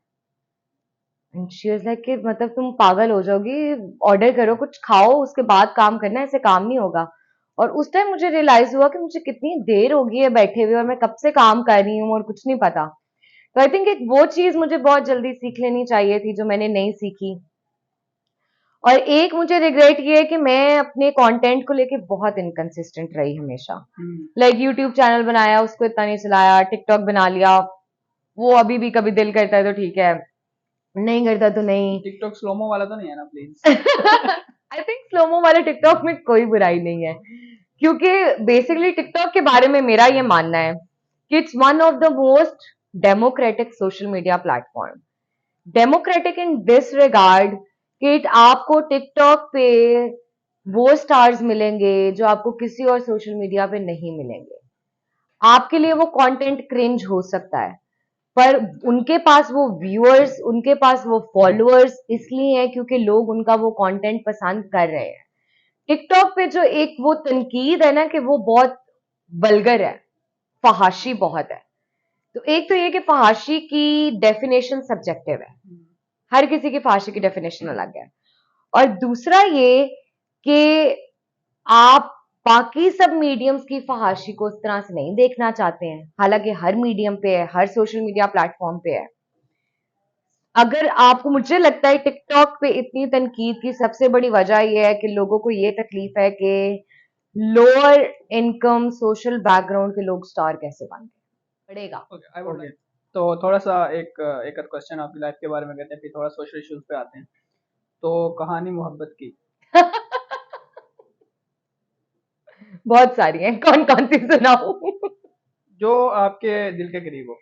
एंड शी वाज लाइक कि मतलब तुम पागल हो जाओगी, ऑर्डर करो, कुछ खाओ, उसके बाद काम करना, ऐसे काम नहीं होगा। और उस टाइम मुझे रियलाइज हुआ कि मुझे कितनी देर हो गई है बैठे हुए और मैं कब से काम कर रही हूँ और कुछ नहीं पता। तो आई थिंक एक वो चीज मुझे बहुत जल्दी सीख लेनी चाहिए थी जो मैंने नहीं सीखी। और एक मुझे रिग्रेट ये है कि मैं अपने कंटेंट को लेके बहुत इनकंसिस्टेंट रही हमेशा। लाइक यूट्यूब चैनल बनाया, उसको इतना नहीं चलाया, टिकटॉक बना लिया, वो अभी भी कभी दिल करता है तो ठीक है, नहीं करता तो नहीं।
टिकटॉक स्लोमो वाला तो नहीं है ना प्लीज?
आई थिंक स्लोमो वाले टिकटॉक में कोई बुराई नहीं है, क्योंकि बेसिकली टिकटॉक के बारे में मेरा ये मानना है कि it's one of the most democratic social media platform. Democratic in this regard कि आपको टिकटॉक पे वो स्टार्स मिलेंगे जो आपको किसी और सोशल मीडिया पे नहीं मिलेंगे। आपके लिए वो कंटेंट क्रिंज हो सकता है, पर उनके पास वो व्यूअर्स, उनके पास वो फॉलोअर्स इसलिए है क्योंकि लोग उनका वो कंटेंट पसंद कर रहे हैं। टिकटॉक पे जो एक वो तनकीद है ना कि वो बहुत वल्गर है, फहाशी बहुत है। तो एक तो ये कि फहाशी की डेफिनेशन सब्जेक्टिव है, हर किसी की फहाशी की डेफिनेशन अलग है। और दूसरा ये कि आप बाकी सब मीडियम्स की फहाशी को उस तरह से नहीं देखना चाहते हैं, हालांकि हर मीडियम पे है, हर सोशल मीडिया प्लेटफॉर्म पे है। अगर आपको, मुझे लगता है टिकटॉक पे इतनी तनकीद की सबसे बड़ी वजह यह है कि लोगों को ये तकलीफ है कि लोअर इनकम सोशल बैकग्राउंड के लोग स्टार कैसे बन गए, पड़ेगा।
ओके, आई वुड लाइक, तो थोड़ा सा एक क्वेश्चन आपकी लाइफ के बारे में करते हैं, फिर थोड़ा सोशल इश्यूज पे आते हैं। तो कहानी मोहब्बत की,
बहुत सारी हैं, कौन कौन सी सुनाऊं?
जो आपके दिल के करीब हो।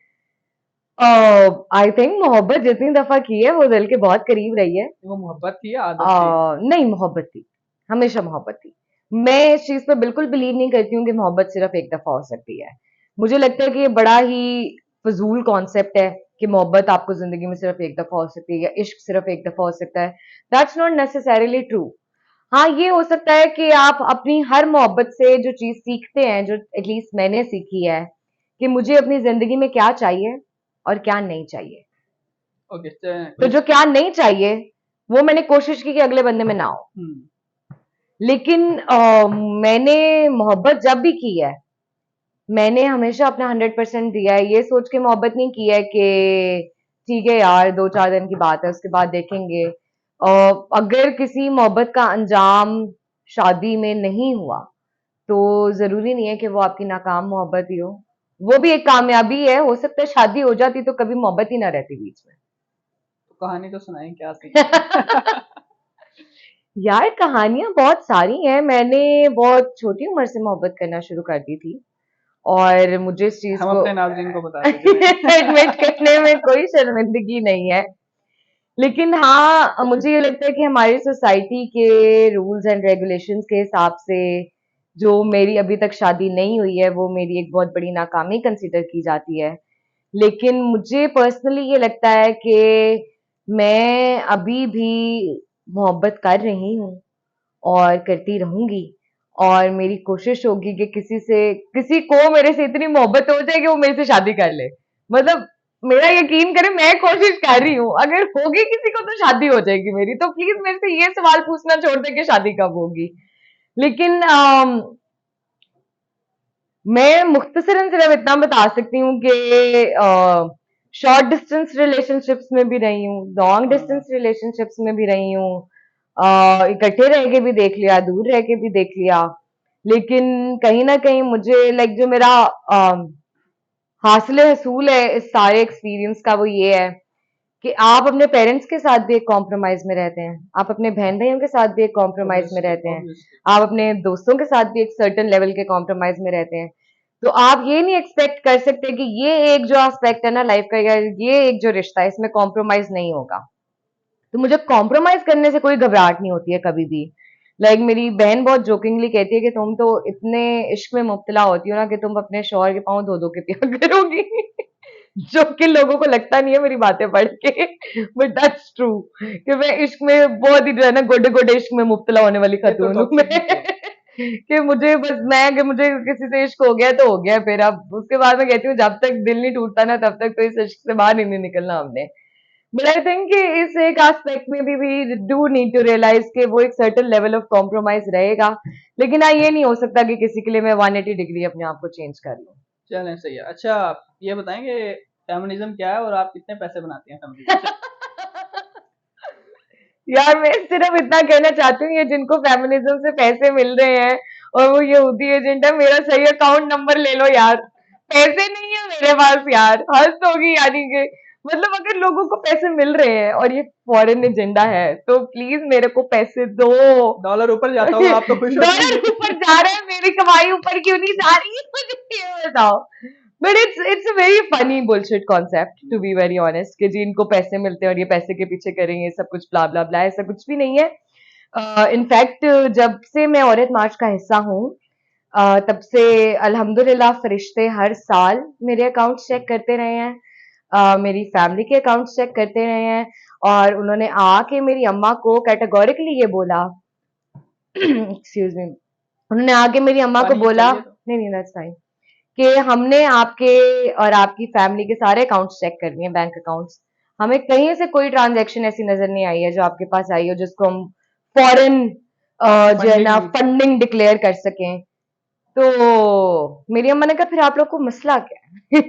आई थिंक मोहब्बत जितनी दफा की है वो दिल के बहुत करीब रही है।
वो मोहब्बत थी या आदत थी?
नहीं, मोहब्बत थी, हमेशा मोहब्बत थी। मैं इस चीज पे बिल्कुल बिलीव नहीं करती हूँ कि मोहब्बत सिर्फ एक दफा हो सकती है। मुझे लगता है कि ये बड़ा ही फजूल कॉन्सेप्ट है कि मोहब्बत आपको जिंदगी में सिर्फ एक दफा हो सकती है या इश्क सिर्फ एक दफा हो सकता है। That's not necessarily true. हाँ, ये हो सकता है कि आप अपनी हर मोहब्बत से जो चीज सीखते हैं, जो एटलीस्ट मैंने सीखी है कि मुझे अपनी जिंदगी में क्या चाहिए और क्या नहीं चाहिए।
ओके,
तो जो क्या नहीं चाहिए वो मैंने कोशिश की कि अगले बंदे में ना हो। लेकिन मैंने मोहब्बत जब भी की है, मैंने हमेशा अपना 100% दिया है। ये सोच के मोहब्बत नहीं की है कि ठीक है यार 2-4 दिन की बात है उसके बाद देखेंगे। अगर किसी मोहब्बत का अंजाम शादी में नहीं हुआ तो जरूरी नहीं है कि वो आपकी नाकाम मोहब्बत ही हो, वो भी एक कामयाबी है। हो सकता है शादी हो जाती तो कभी मोहब्बत ही ना रहती बीच में।
तो कहानी तो सुनाई, क्या सीखा?
यार कहानियां बहुत सारी हैं। मैंने बहुत छोटी उम्र से मोहब्बत करना शुरू कर दी थी और मुझे इस चीज
हम
को
अपने नाज़रीन को बताते चले।
एडमिट करने में कोई शर्मिंदगी नहीं है। लेकिन हाँ, मुझे ये लगता है कि हमारी सोसाइटी के रूल्स एंड रेगुलेशंस के हिसाब से जो मेरी अभी तक शादी नहीं हुई है वो मेरी एक बहुत बड़ी नाकामी कंसिडर की जाती है। लेकिन मुझे पर्सनली ये लगता है कि मैं अभी भी मोहब्बत कर रही हूँ और करती रहूंगी। और मेरी कोशिश होगी कि किसी को मेरे से इतनी मोहब्बत हो जाए कि वो मेरे से शादी कर ले। मतलब मेरा यकीन करें, मैं कोशिश कर रही हूँ, अगर होगी किसी को तो शादी हो जाएगी मेरी। तो प्लीज मेरे से ये सवाल पूछना छोड़ दे कि शादी कब होगी। लेकिन मैं मुख्तसरन सिर्फ इतना बता सकती हूँ कि शॉर्ट डिस्टेंस रिलेशनशिप्स में भी रही हूँ, लॉन्ग डिस्टेंस रिलेशनशिप्स में भी रही हूँ, इकट्ठे रह के भी देख लिया, दूर रह के भी देख लिया। लेकिन कहीं ना कहीं मुझे लाइक जो मेरा हासिल हसूल है इस सारे एक्सपीरियंस का वो ये है कि आप अपने पेरेंट्स के साथ भी एक कॉम्प्रोमाइज में रहते हैं, आप अपने बहन भाइयों के साथ भी एक कॉम्प्रोमाइज में
ऑब्वियसली,
रहते हैं,
ऑब्वियसली।
आप अपने दोस्तों के साथ भी एक सर्टेन लेवल के कॉम्प्रोमाइज में रहते हैं। तो आप ये नहीं एक्सपेक्ट कर सकते कि ये एक जो एस्पेक्ट है ना लाइफ का, या ये एक जो रिश्ता है, इसमें कॉम्प्रोमाइज नहीं होगा। तो मुझे कॉम्प्रोमाइज करने से कोई घबराहट नहीं होती है कभी भी। मेरी बहन बहुत जोकिंगली कहती है कि तुम तो इतने इश्क में मुब्तला होती हो ना कि तुम अपने शौहर के पाँव धो धो के पिया करोगी। जो कि लोगों को लगता नहीं है मेरी बातें पढ़ के, बट दैट्स ट्रू कि मैं इश्क में बहुत ही जो है ना गोडे गोडे इश्क में मुब्तला होने वाली
ये तो
खातून हूँ मैं।
टॉक्सिक भी है।
कि मुझे बस मैं कि मुझे किसी से इश्क हो गया तो हो गया, फिर अब उसके बाद मैं कहती हूँ जब तक दिल नहीं टूटता ना तब तक तो इस इश्क से बाहर ही नहीं निकलना हमने। बट आई थिंक कि इस एक एस्पेक्ट में भी we do need to realise कि वो एक सर्टेन लेवल ऑफ कॉम्प्रोमाइज रहेगा, लेकिन हाँ ये नहीं हो सकता कि किसी के लिए मैं 180 डिग्री अपने आप को चेंज कर लूँ।
चलें, सही है। अच्छा, आप ये बताएंगे फेमिनिज्म क्या है और आप कितने पैसे बनाती हैं फेमिनिज्म से?
यार मैं सिर्फ इतना कहना चाहती हूँ, ये जिनको फेमिनिज्म से पैसे मिल रहे हैं और वो यहूदी एजेंट है, मेरा सही अकाउंट नंबर ले लो यार। पैसे नहीं है मेरे पास यार, हद होगी यानी कि मतलब अगर लोगों को पैसे मिल रहे हैं और ये फॉरेन एजेंडा है तो प्लीज मेरे को पैसे दो।
डॉलर ऊपर जाता होगा, आप तो खुश हो
डॉलर
जाएंगे।
ऊपर जा रहा है, मेरी कमाई ऊपर क्यों नहीं जा रही है मुझे ये बताओ। But it's a very funny bullshit concept to be very honest कि जी इनको पैसे मिलते हैं और ये पैसे के पीछे करेंगे सब कुछ ब्ला ब्ला ब्ला, ऐसा कुछ भी नहीं है। इनफैक्ट जब से मैं औरत मार्च का हिस्सा हूँ तब से अल्हम्दुलिल्लाह फरिश्ते हर साल मेरे अकाउंट चेक करते रहे हैं, मेरी फैमिली के अकाउंट चेक करते रहे हैं, और उन्होंने आके मेरी अम्मा को कैटेगोरिकली ये बोला, एक्सक्यूज मी, उन्होंने आके मेरी अम्मा को
पानी
बोला,
चाहिए तो।
नहीं नहीं दैट्स फाइन, कि हमने आपके और आपकी फैमिली के सारे अकाउंट्स चेक कर लिए, बैंक अकाउंट्स, हमें कहीं से कोई ट्रांजैक्शन ऐसी नजर नहीं आई है जो आपके पास आई हो जिसको हम फॉरेन जो है ना
फंडिंग।
फंडिंग डिक्लेयर कर सकें। तो मेरी अम्मा ने कहा फिर आप लोग को मसला क्या है?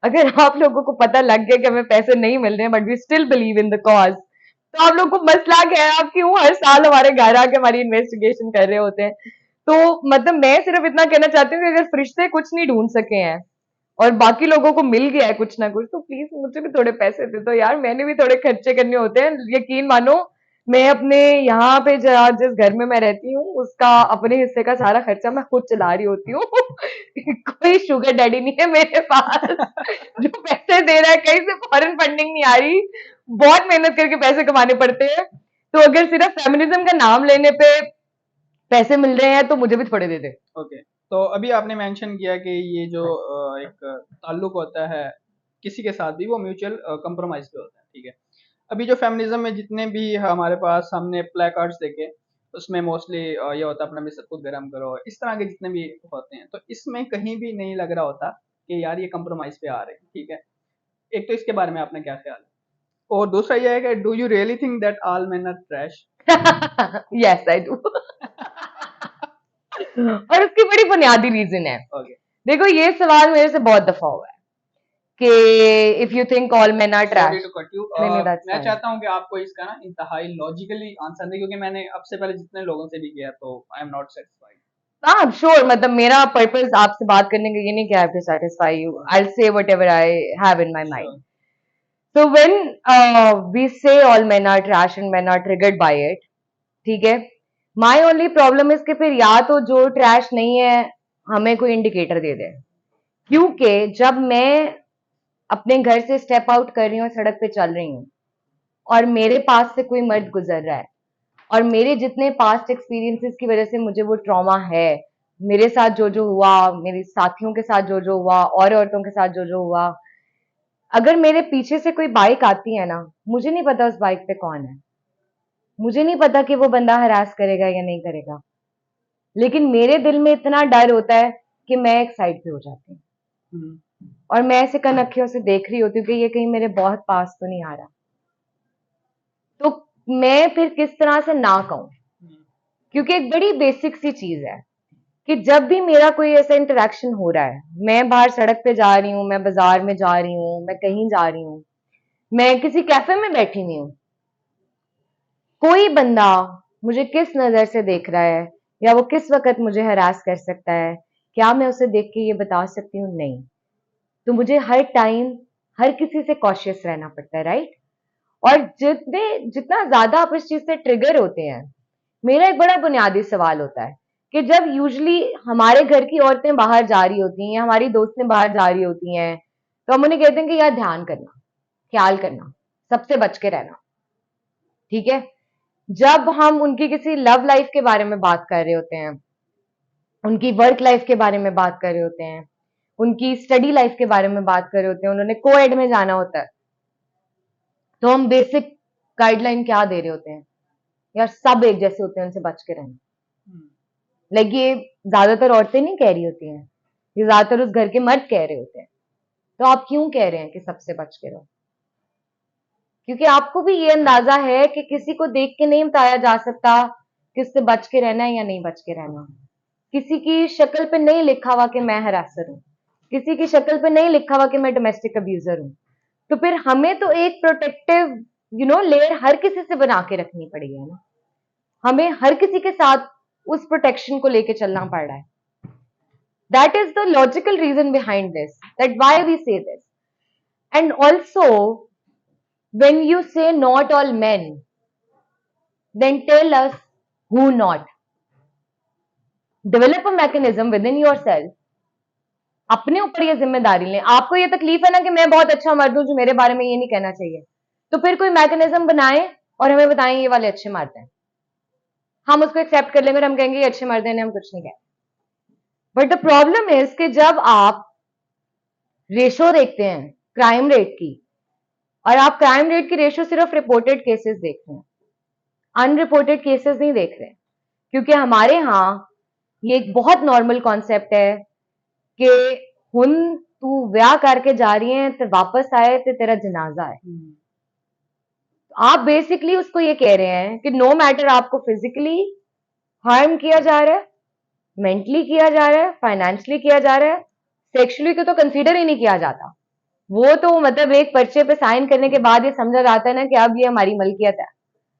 अगर आप लोगों को पता लग गया कि हमें पैसे नहीं मिल रहे हैं but we still believe in the cause, तो आप लोग को मसला क्या है? आप क्यों हर साल हमारे घर आके हमारी इन्वेस्टिगेशन कर रहे होते हैं? तो मतलब मैं सिर्फ इतना कहना चाहती हूँ कि अगर फरिश्ते कुछ नहीं ढूंढ सके हैं और बाकी लोगों को मिल गया है कुछ ना कुछ, तो प्लीज मुझे भी थोड़े पैसे दे दो यार, मैंने भी थोड़े खर्चे करने होते हैं। यकीन मानो मैं अपने यहाँ पे जिस घर में मैं रहती हूँ उसका अपने हिस्से का सारा खर्चा मैं खुद चला रही होती हूँ। कोई शुगर डैडी नहीं है मेरे पास जो पैसे दे रहा है, कहीं से फॉरेन फंडिंग नहीं आ रही, बहुत मेहनत करके पैसे कमाने पड़ते हैं। तो अगर सिर्फ फेमिनिज्म का नाम लेने पे पैसे मिल रहे हैं तो मुझे भी थोड़े दे दे।
ओके, तो अभी आपने मेंशन किया कि ये जो एक ताल्लुक होता है किसी के साथ भी, वो म्यूचुअल कंप्रोमाइज पे होता है, ठीक है। अभी जो फेमिनिज्म में जितने भी हमारे पास हमने प्ले कार्ड्स देखे, उसमें मोस्टली ये होता है अपना बिस्तर खुद गरम करो, इस तरह के जितने भी होते हैं, तो इसमें कहीं भी नहीं लग रहा होता कि यार ये कंप्रोमाइज पे आ रहे हैं, ठीक है। एक तो इसके बारे में आपने क्या ख्याल है, और दूसरा ये है कि do you really think that all men are trash?
Yes I do. और उसकी बड़ी बुनियादी रीजन है।
ओके,
देखो ये सवाल मेरे से बहुत दफा हुआ है कि if you think all men are
sorry
trash.
To cut you.
नहीं नहीं दैट्स
मैं
फाइन।
चाहता हूँ कि आपको इसका ना इंतहाई लॉजिकली आंसर दें, क्योंकि मैंने अब से पहले जितने लोगों से भी किया तो आई एम नॉट सेटिस्फाइड।
हाँ श्योर, मतलब मेरा पर्पस आपसे बात करने का ये नहीं कि I have to satisfy you, I will say whatever I have in my mind.
Sure.
So when we say all men are trash and men are triggered by it, ठीक है, my only problem is कि फिर या तो जो trash नहीं है हमें कोई इंडिकेटर दे दे, क्योंकि जब मैं अपने घर से स्टेप आउट कर रही हूँ, सड़क पे चल रही हूँ और मेरे पास से कोई मर्द गुजर रहा है और मेरे जितने पास्ट एक्सपीरियंसेस की वजह से मुझे वो ट्रॉमा है, मेरे साथ जो जो हुआ, मेरे साथियों के साथ जो जो हुआ, और औरतों के साथ जो जो हुआ, अगर मेरे पीछे से कोई बाइक आती है ना, मुझे नहीं पता उस बाइक पे कौन है, मुझे नहीं पता कि वो बंदा हरास करेगा या नहीं करेगा, लेकिन मेरे दिल में इतना डर होता है कि मैं एक साइड पे हो जाती हूँ
हम्म,
और मैं ऐसे कनखियों से देख रही होती हूँ कि ये कहीं मेरे बहुत पास तो नहीं आ रहा। तो मैं फिर किस तरह से ना कहूँ,
हम्म,
क्योंकि एक बड़ी बेसिक सी चीज है कि जब भी मेरा कोई ऐसा इंटरेक्शन हो रहा है, मैं बाहर सड़क पे जा रही हूँ, मैं बाजार में जा रही हूँ, मैं कहीं जा रही हूँ, मैं किसी कैफे में बैठी हुई हूँ, कोई बंदा मुझे किस नजर से देख रहा है या वो किस वक्त मुझे हरास कर सकता है, क्या मैं उसे देख के ये बता सकती हूँ? नहीं। तो मुझे हर टाइम हर किसी से कॉशियस रहना पड़ता है, राइट? और जितना ज्यादा आप इस चीज से ट्रिगर होते हैं, मेरा एक बड़ा बुनियादी सवाल होता है कि जब यूजली हमारे घर की औरतें बाहर जा रही होती हैं, हमारी दोस्तें बाहर जा रही होती हैं, तो हम उन्हें कहते हैं कि यार ध्यान करना, ख्याल करना, सबसे बच के रहना, ठीक है। जब हम उनकी किसी लव लाइफ के बारे में बात कर रहे होते हैं, उनकी वर्क लाइफ के बारे में बात कर रहे होते हैं, उनकी स्टडी लाइफ के बारे में बात कर रहे होते हैं, उन्होंने कोएड में जाना होता है, तो हम बेसिक गाइडलाइन क्या दे रहे होते हैं, यार सब एक जैसे होते हैं, उनसे बच के रहना। लाइक ये ज्यादातर औरतें नहीं कह रही होती हैं, ये ज्यादातर उस घर के मर्द कह रहे होते हैं। तो आप क्यों कह रहे हैं कि सबसे बच के रहो? क्योंकि आपको भी ये अंदाजा है कि किसी को देख के नहीं बताया जा सकता कि उससे बच के रहना है या नहीं बच के रहना। किसी की शक्ल पे नहीं लिखा हुआ कि मैं हरासर हूं, किसी की शक्ल पे नहीं लिखा हुआ कि मैं डोमेस्टिक अब्यूजर हूं। तो फिर हमें तो एक प्रोटेक्टिव लेयर हर किसी से बना के रखनी पड़ेगी, है ना। हमें हर किसी के साथ उस प्रोटेक्शन को लेके चलना पड़ रहा है। That is the logical reason behind this, that why we say this. And also when you say not all men, then tell us who not. Develop a mechanism within yourself. अपने ऊपर ये जिम्मेदारी लें। आपको ये तकलीफ है ना कि मैं बहुत अच्छा मर्द हूं, जो मेरे बारे में ये नहीं कहना चाहिए, तो फिर कोई मैकेनिज्म बनाएं और हमें बताएं ये वाले अच्छे मर्द हैं। हम उसको एक्सेप्ट कर लेंगे और हम कहेंगे ये अच्छे मर्द हैं, हम कुछ नहीं कहें। बट द प्रॉब्लम इज कि जब आप रेशो देखते हैं क्राइम रेट की, और आप क्राइम रेट की रेशो सिर्फ रिपोर्टेड केसेस देख रहे हैं, अनरिपोर्टेड केसेस नहीं देख रहे, क्योंकि हमारे यहाँ ये एक बहुत नॉर्मल कॉन्सेप्ट है कि हुन तू ब्याह करके जा रही है तो वापस आए तो तेरा जनाजा है। आप बेसिकली उसको ये कह रहे हैं कि नो मैटर आपको फिजिकली हार्म किया जा रहा है, मेंटली किया जा रहा है, फाइनेंशियली किया जा रहा है, सेक्सुअली को तो कंसीडर ही नहीं किया जाता। वो तो मतलब एक पर्चे पे साइन करने के बाद ये समझा जाता है ना कि अब ये हमारी मलकियत है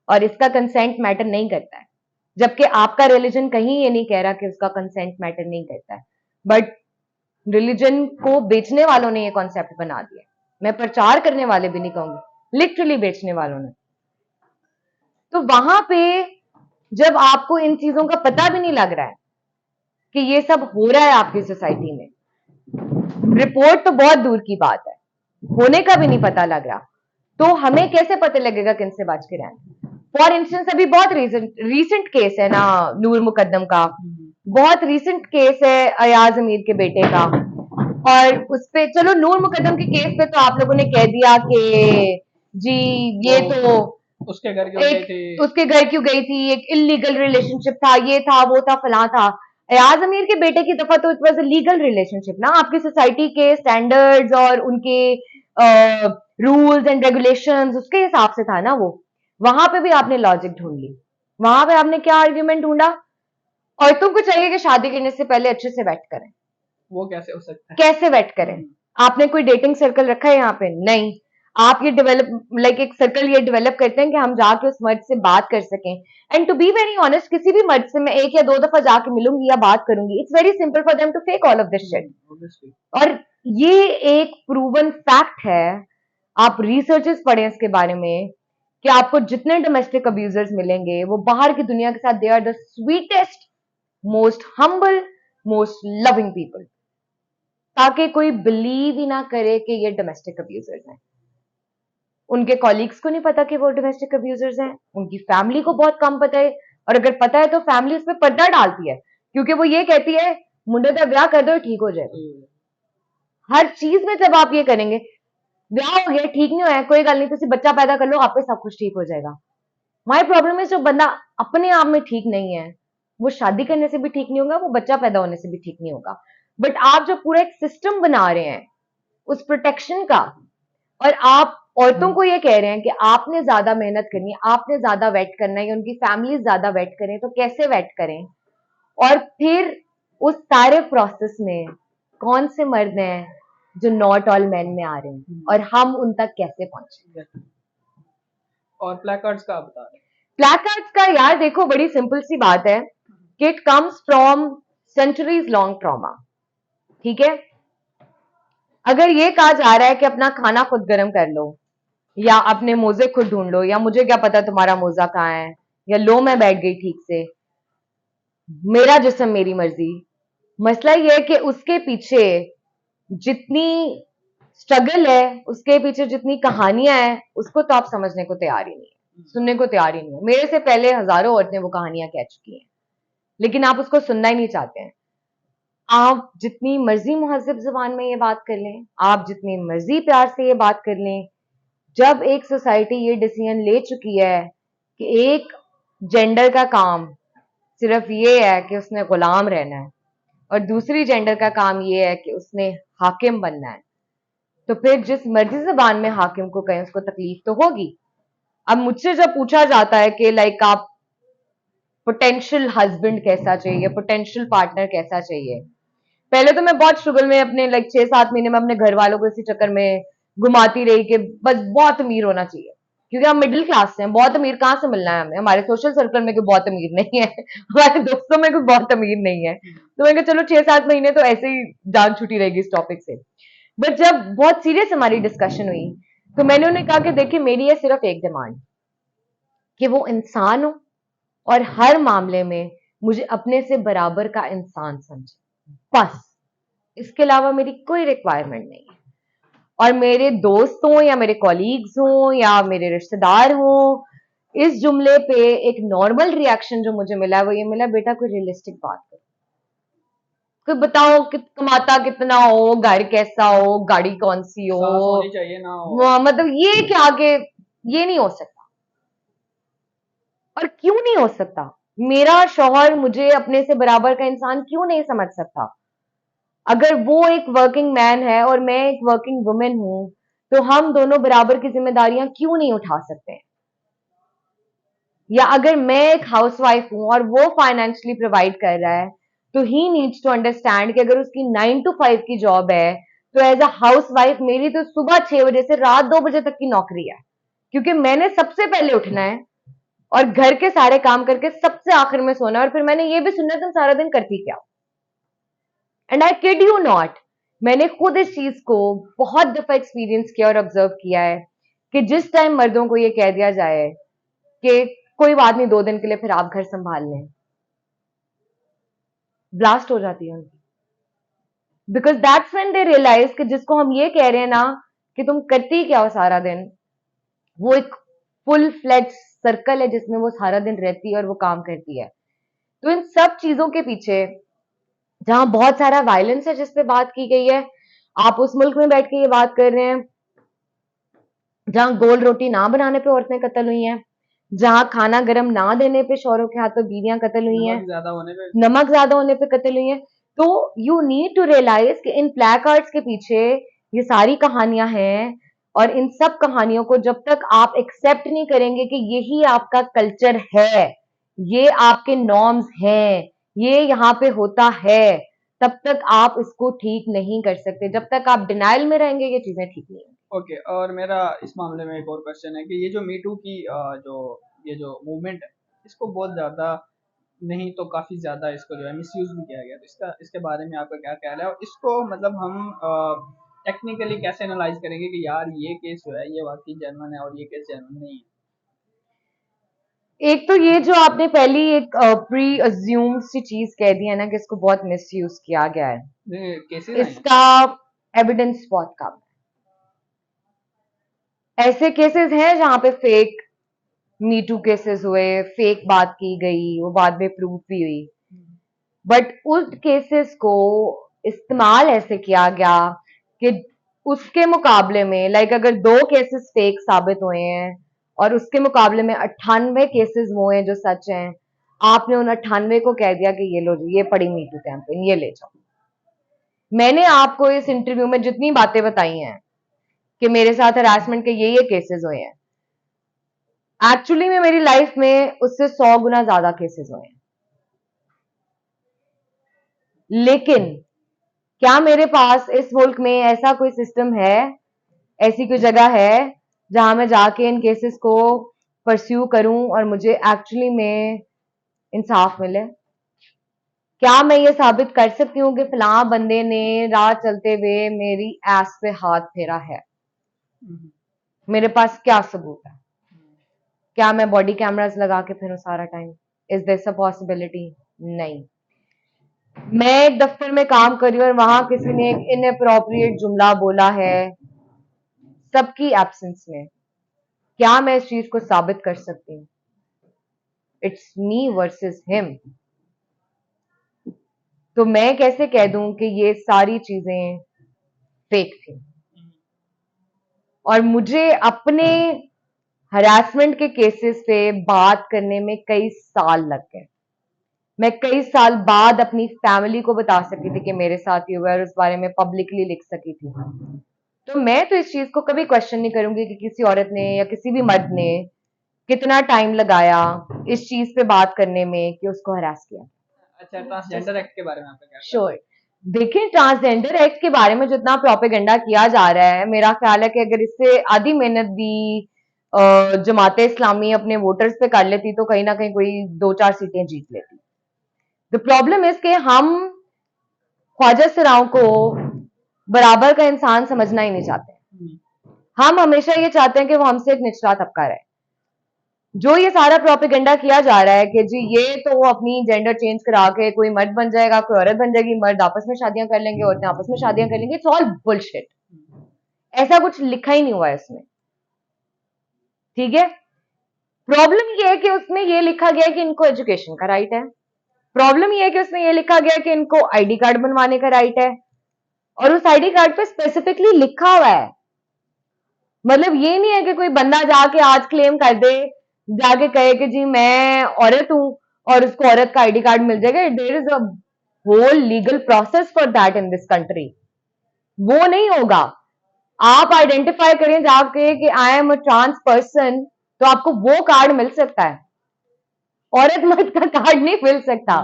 और इसका कंसेंट मैटर नहीं करता है, जबकि आपका रिलीजन कहीं ये नहीं कह रहा कि उसका कंसेंट मैटर नहीं करता है। बट रिलीजन को बेचने वालों ने ये कॉन्सेप्ट बना दिया। मैं प्रचार करने वाले भी नहीं कहूंगी, लिटरली बेचने वालों ने। तो वहां पे जब आपको इन चीजों का पता भी नहीं लग रहा है कि ये सब हो रहा है आपकी सोसाइटी में, रिपोर्ट तो बहुत दूर की बात है, होने का भी नहीं पता लग रहा, तो हमें कैसे पता लगेगा किनसे बच के रहना। फॉर इंस्टेंस अभी बहुत रीसेंट केस है ना नूर मुकद्दम का, बहुत रीसेंट केस है अयाज अमीर के बेटे का, और उस पे चलो नूर मुकद्दम के केस पे तो आप लोगों ने कह दिया कि जी ये तो
उसके घर क्यों गई थी,
उसके घर क्यों गई थी, एक इलीगल रिलेशनशिप था, ये था वो था फलां था। अयाज अमीर के बेटे की दफा तो it was a legal relationship ना, आपकी सोसाइटी के स्टैंडर्ड्स और उनके रूल्स एंड रेगुलेशंस उसके हिसाब से था ना वो। वहां पे भी आपने लॉजिक ढूंढ ली, वहां पे आपने क्या आर्ग्यूमेंट ढूंढा, और तुमको चाहिए कि शादी करने से पहले अच्छे से वेट करें।
वो कैसे हो सकता है?
कैसे वेट करें? आपने कोई डेटिंग सर्कल रखा है यहाँ पे? नहीं। आप ये डेवलप एक सर्कल ये डेवलप करते हैं कि हम जाके उस मर्द से बात कर सकें। And to be very honest, किसी भी मर्द से मैं एक या दो दफा जाके मिलूंगी या बात करूंगी, it's very simple for them to fake all of this shit. और ये एक प्रूवन फैक्ट है, आप रिसर्चेस पढ़ें इसके बारे में, कि आपको जितने डोमेस्टिक अब्यूजर्स मिलेंगे वो बाहर की दुनिया के साथ they are the sweetest, most humble, most loving people, ताकि कोई बिलीव ही ना करे कि ये डोमेस्टिक अब्यूजर्स हैं। उनके कॉलीग्स को नहीं पता कि वो डोमेस्टिक अब्यूजर्स हैं, उनकी फैमिली को बहुत कम पता है, और अगर पता है तो फैमिली उस पर पर्दा डालती है, क्योंकि वो ये कहती है मुंडे का ब्याह कर दो ठीक हो जाएगा। हर चीज में जब आप ये करेंगे, ब्याह हो गया ठीक नहीं हुआ है कोई गल नहीं, तुम बच्चा पैदा कर लो आप सब कुछ ठीक हो जाएगा। माई प्रॉब्लम है जो बंदा अपने आप में ठीक नहीं है, वो शादी करने से भी ठीक नहीं होगा, वो बच्चा पैदा होने से भी ठीक नहीं होगा। बट आप जो पूरा एक सिस्टम बना रहे हैं उस प्रोटेक्शन का, और आप औरतों को ये कह रहे हैं कि आपने ज्यादा मेहनत करनी है, आपने ज्यादा वेट करना है, या उनकी फैमिली ज्यादा वेट करें, तो कैसे वेट करें, और फिर उस सारे प्रोसेस में कौन से मर्द हैं जो नॉट ऑल मैन में आ रहे हैं, और हम उन तक कैसे पहुंचे।
और प्लेकार्ड्स का बता रहे हैं।
प्लेकार्ड्स का यार देखो बड़ी सिंपल सी बात है कि it comes from centuries long trauma, ठीक है। अगर ये कहा जा रहा है कि अपना खाना खुद गर्म कर लो, या अपने मोजे खुद ढूंढ लो, या मुझे क्या पता तुम्हारा मोजा कहाँ है, या लो मैं बैठ गई ठीक से, मेरा जिस्म मेरी मर्जी। मसला ये है कि उसके पीछे जितनी स्ट्रगल है, उसके पीछे जितनी कहानियां हैं, उसको तो आप समझने को तैयार ही नहीं है, सुनने को तैयार ही नहीं है। मेरे से पहले हजारों औरतें वो कहानियां कह चुकी हैं, लेकिन आप उसको सुनना ही नहीं चाहते हैं। आप जितनी मर्जी मुहज्जब जुबान में ये बात कर लें, आप जितनी मर्जी प्यार से ये बात कर लें, जब एक सोसाइटी ये डिसीजन ले चुकी है कि एक जेंडर का काम सिर्फ ये है कि उसने गुलाम रहना है और दूसरी जेंडर का काम ये है कि उसने हाकिम बनना है, तो फिर जिस मर्जी जबान में हाकिम को कहें उसको तकलीफ तो होगी। अब मुझसे जब पूछा जाता है कि लाइक आप पोटेंशियल हस्बैंड कैसा चाहिए, पोटेंशियल पार्टनर कैसा चाहिए, पहले तो मैं बहुत शुगल में अपने लाइक 6-7 महीने में अपने घर वालों को इसी चक्कर में घुमाती रही कि बस बहुत अमीर होना चाहिए, क्योंकि हम मिडिल क्लास से हैं। बहुत अमीर कहाँ से मिलना है हमें, हमारे सोशल सर्कल में कोई बहुत अमीर नहीं है हमारे दोस्तों में कोई बहुत अमीर नहीं है। तो मैंने कहा चलो 6-7 महीने तो ऐसे ही जान छुटी रहेगी इस टॉपिक से। बट जब बहुत सीरियस हमारी डिस्कशन हुई, तो मैंने उन्हें कहा कि देखिए मेरी है सिर्फ एक डिमांड, कि वो इंसान हो और हर मामले में मुझे अपने से बराबर का इंसान समझे, बस। इसके अलावा मेरी कोई रिक्वायरमेंट नहीं है। और मेरे दोस्त हों या मेरे कॉलीग्स हों या मेरे रिश्तेदार हों, इस जुमले पे एक नॉर्मल रिएक्शन जो मुझे मिला है वो ये मिला, बेटा कोई रियलिस्टिक बात करो, कोई बताओ कि कमाता कितना हो, घर कैसा हो, गाड़ी कौन सी हो,
सास होनी चाहिए ना हो।
मतलब ये क्या कि ये नहीं हो सकता। और क्यों नहीं हो सकता? मेरा शौहर मुझे अपने से बराबर का इंसान क्यों नहीं समझ सकता? अगर वो एक वर्किंग मैन है और मैं एक वर्किंग वुमेन हूं, तो हम दोनों बराबर की जिम्मेदारियां क्यों नहीं उठा सकते? या अगर मैं एक हाउसवाइफ हूं और वो फाइनेंशियली प्रोवाइड कर रहा है, तो ही नीड्स टू अंडरस्टैंड कि अगर उसकी 9 to 5 की जॉब है, तो एज अ हाउसवाइफ मेरी तो सुबह 6 बजे से रात 2 बजे तक की नौकरी है, क्योंकि मैंने सबसे पहले उठना है और घर के सारे काम करके सबसे आखिर में सोना है, और फिर मैंने ये भी सुनना है तुम सारा दिन करती क्या हो। And I kid you not, मैंने खुद इस चीज को बहुत दफा एक्सपीरियंस किया और ऑब्जर्व किया है कि जिस टाइम मर्दों को ये कह दिया जाए कि कोई बात नहीं 2 दिन के लिए फिर आप घर संभाल लें, ब्लास्ट हो जाती है उनकी। Because that's when they realise कि जिसको हम ये कह रहे हैं ना कि तुम करती क्या हो सारा दिन, वो एक फुल फ्लेज सर्कल है जिसमें वो सारा दिन रहती है और वो काम करती है। तो इन सब चीजों के पीछे जहां बहुत सारा वायलेंस है जिस पे बात की गई है, आप उस मुल्क में बैठ के ये बात कर रहे हैं जहां गोल रोटी ना बनाने पे औरतें कत्ल हुई हैं, जहां खाना गर्म ना देने पे शौहरों के हाथों बीवियां कत्ल हुई हैं,
नमक ज्यादा होने पे।
नमक ज्यादा होने पे कत्ल हुई हैं। तो यू नीड टू रियलाइज कि इन प्लेकार्ड्स के पीछे ये सारी कहानियां हैं, और इन सब कहानियों को जब तक आप एक्सेप्ट नहीं करेंगे कि यही आपका कल्चर है, ये आपके नॉर्म्स हैं, ये यहाँ पे होता है, तब तक आप इसको ठीक नहीं कर सकते। जब तक आप डिनाइल में रहेंगे ये चीजें ठीक नहीं होंगी।
ओके, और मेरा इस मामले में एक और क्वेश्चन है कि ये जो मी टू की जो ये जो मूवमेंट है, इसको बहुत ज़्यादा नहीं तो काफ़ी ज़्यादा इसको जो है मिसयूज़ भी किया गया, तो इसका इसके बारे में आपका क्या ख्याल है? और इसको मतलब हम टेक्निकली कैसे एनालाइज करेंगे कि यार ये केस जो है ये वाकई जेन्युइन है और ये केस जेन्युइन नहीं है?
एक तो ये जो आपने पहली एक प्री अज्यूम्ड सी चीज कह दी है ना कि इसको बहुत मिसयूज किया गया है,
केसेस आए हैं।
इसका एविडेंस बहुत कम है। ऐसे केसेस हैं जहां पे फेक मी टू केसेस हुए, फेक बात की गई, वो बाद में प्रूफ भी हुई, बट उस केसेस को इस्तेमाल ऐसे किया गया कि उसके मुकाबले में लाइक अगर 2 केसेस फेक साबित हुए हैं और उसके मुकाबले में 98 केसेस वो हैं जो सच हैं, आपने उन 98 को कह दिया कि ये लो जी, ये पड़ी मीटू कैंपेन, ये ले जाओ। मैंने आपको इस इंटरव्यू में जितनी बातें बताई हैं कि मेरे साथ हरासमेंट के ये केसेस हुए हैं, एक्चुअली में मेरी लाइफ में उससे 100 गुना ज्यादा केसेस हुए हैं। लेकिन क्या मेरे पास इस मुल्क में ऐसा कोई सिस्टम है, ऐसी कोई जगह है जहां मैं जाके इन केसेस को परस्यू करूं और मुझे एक्चुअली में इंसाफ मिले? क्या मैं ये साबित कर सकती हूँ कि फलां बंदे ने राह चलते हुए मेरी एस पे हाथ फेरा है?
हम्म,
मेरे पास क्या सबूत है? क्या मैं बॉडी कैमरास लगा के फिरूं सारा time? Is this a possibility? नहीं, मैं एक दफ्तर में काम कर रही हूँ और वहां किसी ने एक इनअप्रोप्रिएट जुमला बोला है सबकी एब्सेंस में, क्या मैं इस चीज को साबित कर सकती हूँ? It's me versus him. तो मैं कैसे कह दूं कि ये सारी चीजें फेक थी? और मुझे अपने हरासमेंट के केसेस पे बात करने में कई साल लग गए। मैं कई साल बाद अपनी फैमिली को बता सकी थी कि मेरे साथ ये हुआ और उस बारे में पब्लिकली लिख सकी थी। तो मैं तो इस चीज को कभी क्वेश्चन नहीं करूंगी कि किसी औरत ने या किसी भी मर्द ने कितना टाइम लगाया इस चीज पे बात करने में कि उसको हरास किया।
अच्छा, ट्रांसजेंडर एक्ट के बारे में आपका क्या ख्याल
श्योर। देखिए, ट्रांसजेंडर एक्ट के बारे में जितना प्रोपेगेंडा किया जा रहा है, मेरा ख्याल है कि अगर इससे आधी मेहनत भी जमाते इस्लामी अपने वोटर्स पे कर लेती तो कहीं ना कहीं कोई 2-4 सीटें जीत लेती। द प्रॉब्लम इज कि हम ख्वाजा सराओं को बराबर का इंसान समझना ही नहीं चाहते।
है?
हम हमेशा ये चाहते हैं कि वो हमसे एक निचला तबका रहे। जो ये सारा प्रोपेगेंडा किया जा रहा है कि जी ये तो वो अपनी जेंडर चेंज करा के कोई मर्द बन जाएगा, कोई औरत बन जाएगी, मर्द आपस में शादियां कर लेंगे, औरतें आपस में शादियां कर लेंगे, इट्स ऑल बुलशिट। ऐसा कुछ लिखा ही नहीं हुआ है इसमें, ठीक है? प्रॉब्लम ये है कि उसमें ये लिखा गया है कि इनको एजुकेशन का राइट है। प्रॉब्लम ये है कि उसमें ये लिखा गया है कि इनको आईडी कार्ड बनवाने का राइट है, और उस आईडी कार्ड पे स्पेसिफिकली लिखा हुआ है। मतलब ये नहीं है कि कोई बंदा जाके आज क्लेम कर दे, जाके कहे कि जी मैं औरत हूं और उसको औरत का आईडी कार्ड मिल जाएगा। There is a whole legal process for that in this country. वो नहीं होगा। आप आइडेंटिफाई करें जाके कि I am a trans person, तो आपको वो कार्ड मिल सकता है, औरत मर्द का कार्ड नहीं मिल सकता।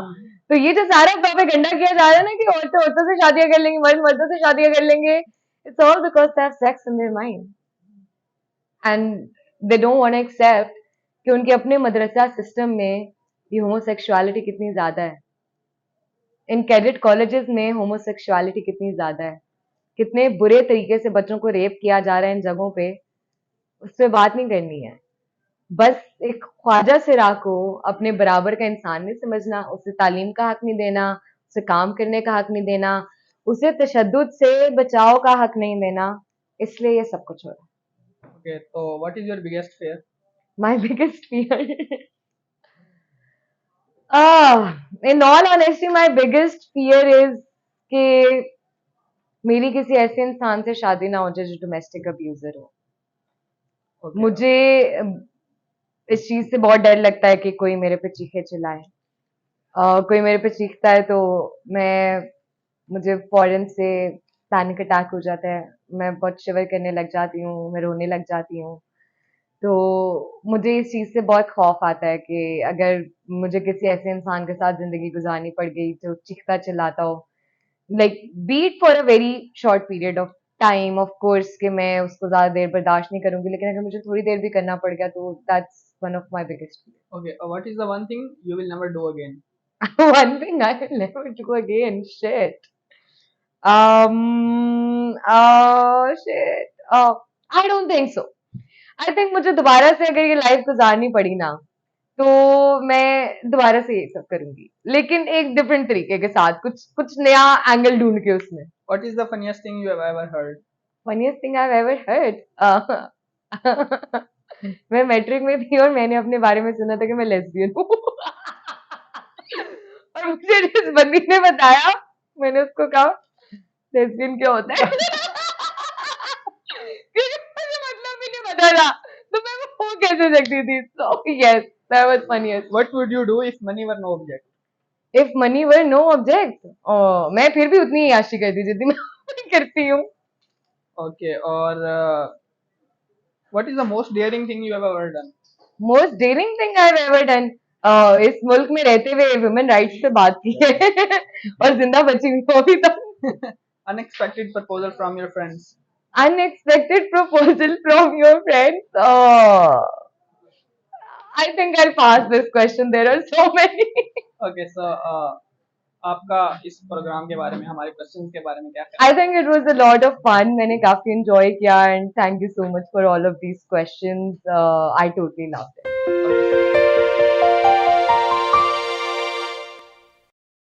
तो ये जो सारा प्रोपेगेंडा किया जा रहा है ना कि औरतें औरतों से शादियां कर लेंगी, मर्द मर्दों से शादियां कर लेंगे, it's all because they have sex in their mind and they don't want to accept कि उनके अपने मदरसा सिस्टम में ये होमोसेक्सुअलिटी कितनी ज्यादा है। इन कैडेट कॉलेजेस में होमोसेक्सुअलिटी कितनी ज्यादा है, कितने बुरे तरीके से बच्चों को रेप किया जा रहा है इन जगहों पे, उस पर बात नहीं करनी है। बस एक ख्वाजा सिरा को अपने बराबर का इंसान नहीं समझना, उसे तालीम का हक नहीं देना, उसे काम करने का हक नहीं देना, उसे तशद्दुद से बचाव का हक नहीं देना, इसलिए ये सब कुछ हो रहा
ओके, तो what is your biggest fear?
है। My biggest fear, in all honesty my biggest fear is कि मेरी किसी ऐसे इंसान से शादी ना हो जाए जो डोमेस्टिक अब्यूजर हो।
ओके।
मुझे इस चीज से बहुत डर लगता है कि कोई मेरे पे चीखे चिल्लाए। कोई मेरे पे चीखता है तो मैं मुझे फौरन से पैनिक अटैक हो जाता है, मैं बहुत शिवर करने लग जाती हूँ, मैं रोने लग जाती हूँ। तो मुझे इस चीज से बहुत खौफ आता है कि अगर मुझे किसी ऐसे इंसान के साथ जिंदगी गुजारनी पड़ गई जो चीखता चिल्लाता हो, like beat for a very short period of time, of course कि मैं उसको ज्यादा देर बर्दाश्त नहीं करूंगी, लेकिन अगर मुझे थोड़ी देर भी करना पड़ गया तो that's one of my biggest
okay, what is the one thing you will never do again?
one thing I will never do again. Shit. Shit. I don't think so. I think मुझे दोबारा से अगर ये life गुजारनी पड़ी ना, तो मैं दोबारा से ये सब करूंगी, लेकिन एक डिफरेंट तरीके के साथ, कुछ कुछ नया एंगल ढूंढ के उसमें।
What is the funniest thing you have ever heard?
Funniest thing I ever heard, मैं मैट्रिक में थी और मैंने अपने बारे में सुना था कि मैं लेस्बियन हूँ। और मुझे जिस बंदी ने बताया, मैंने उसको कहा लेस्बियन क्या होता है? क्योंकि मुझे मतलब भी नहीं पता था, तो मैं वो कैसे सकती थी? So yes, that was funniest.
What would you do if money were no object?
If money were no object, मैं फिर भी उतनी ही याशी करती जितनी मैं करती हूँ।
ओके, और what is the most daring thing you have ever done?
Most daring thing I have ever done, इस मुल्क में रहते हुए वुमेन राइट्स पे बात की है और जिंदा बची हुई हो अभी तक।
Unexpected proposal from your friends?
Unexpected proposal from your friends. Oh, I think I'll pass this question. There are so many.
Okay, so आपका इस प्रोग्राम के बारे में, हमारे क्वेश्चंस के बारे में क्या
I
ख्याल
think it was a lot of fun. मैंने काफी enjoy किया and thank you so much for all of these questions. I totally loved it.
है?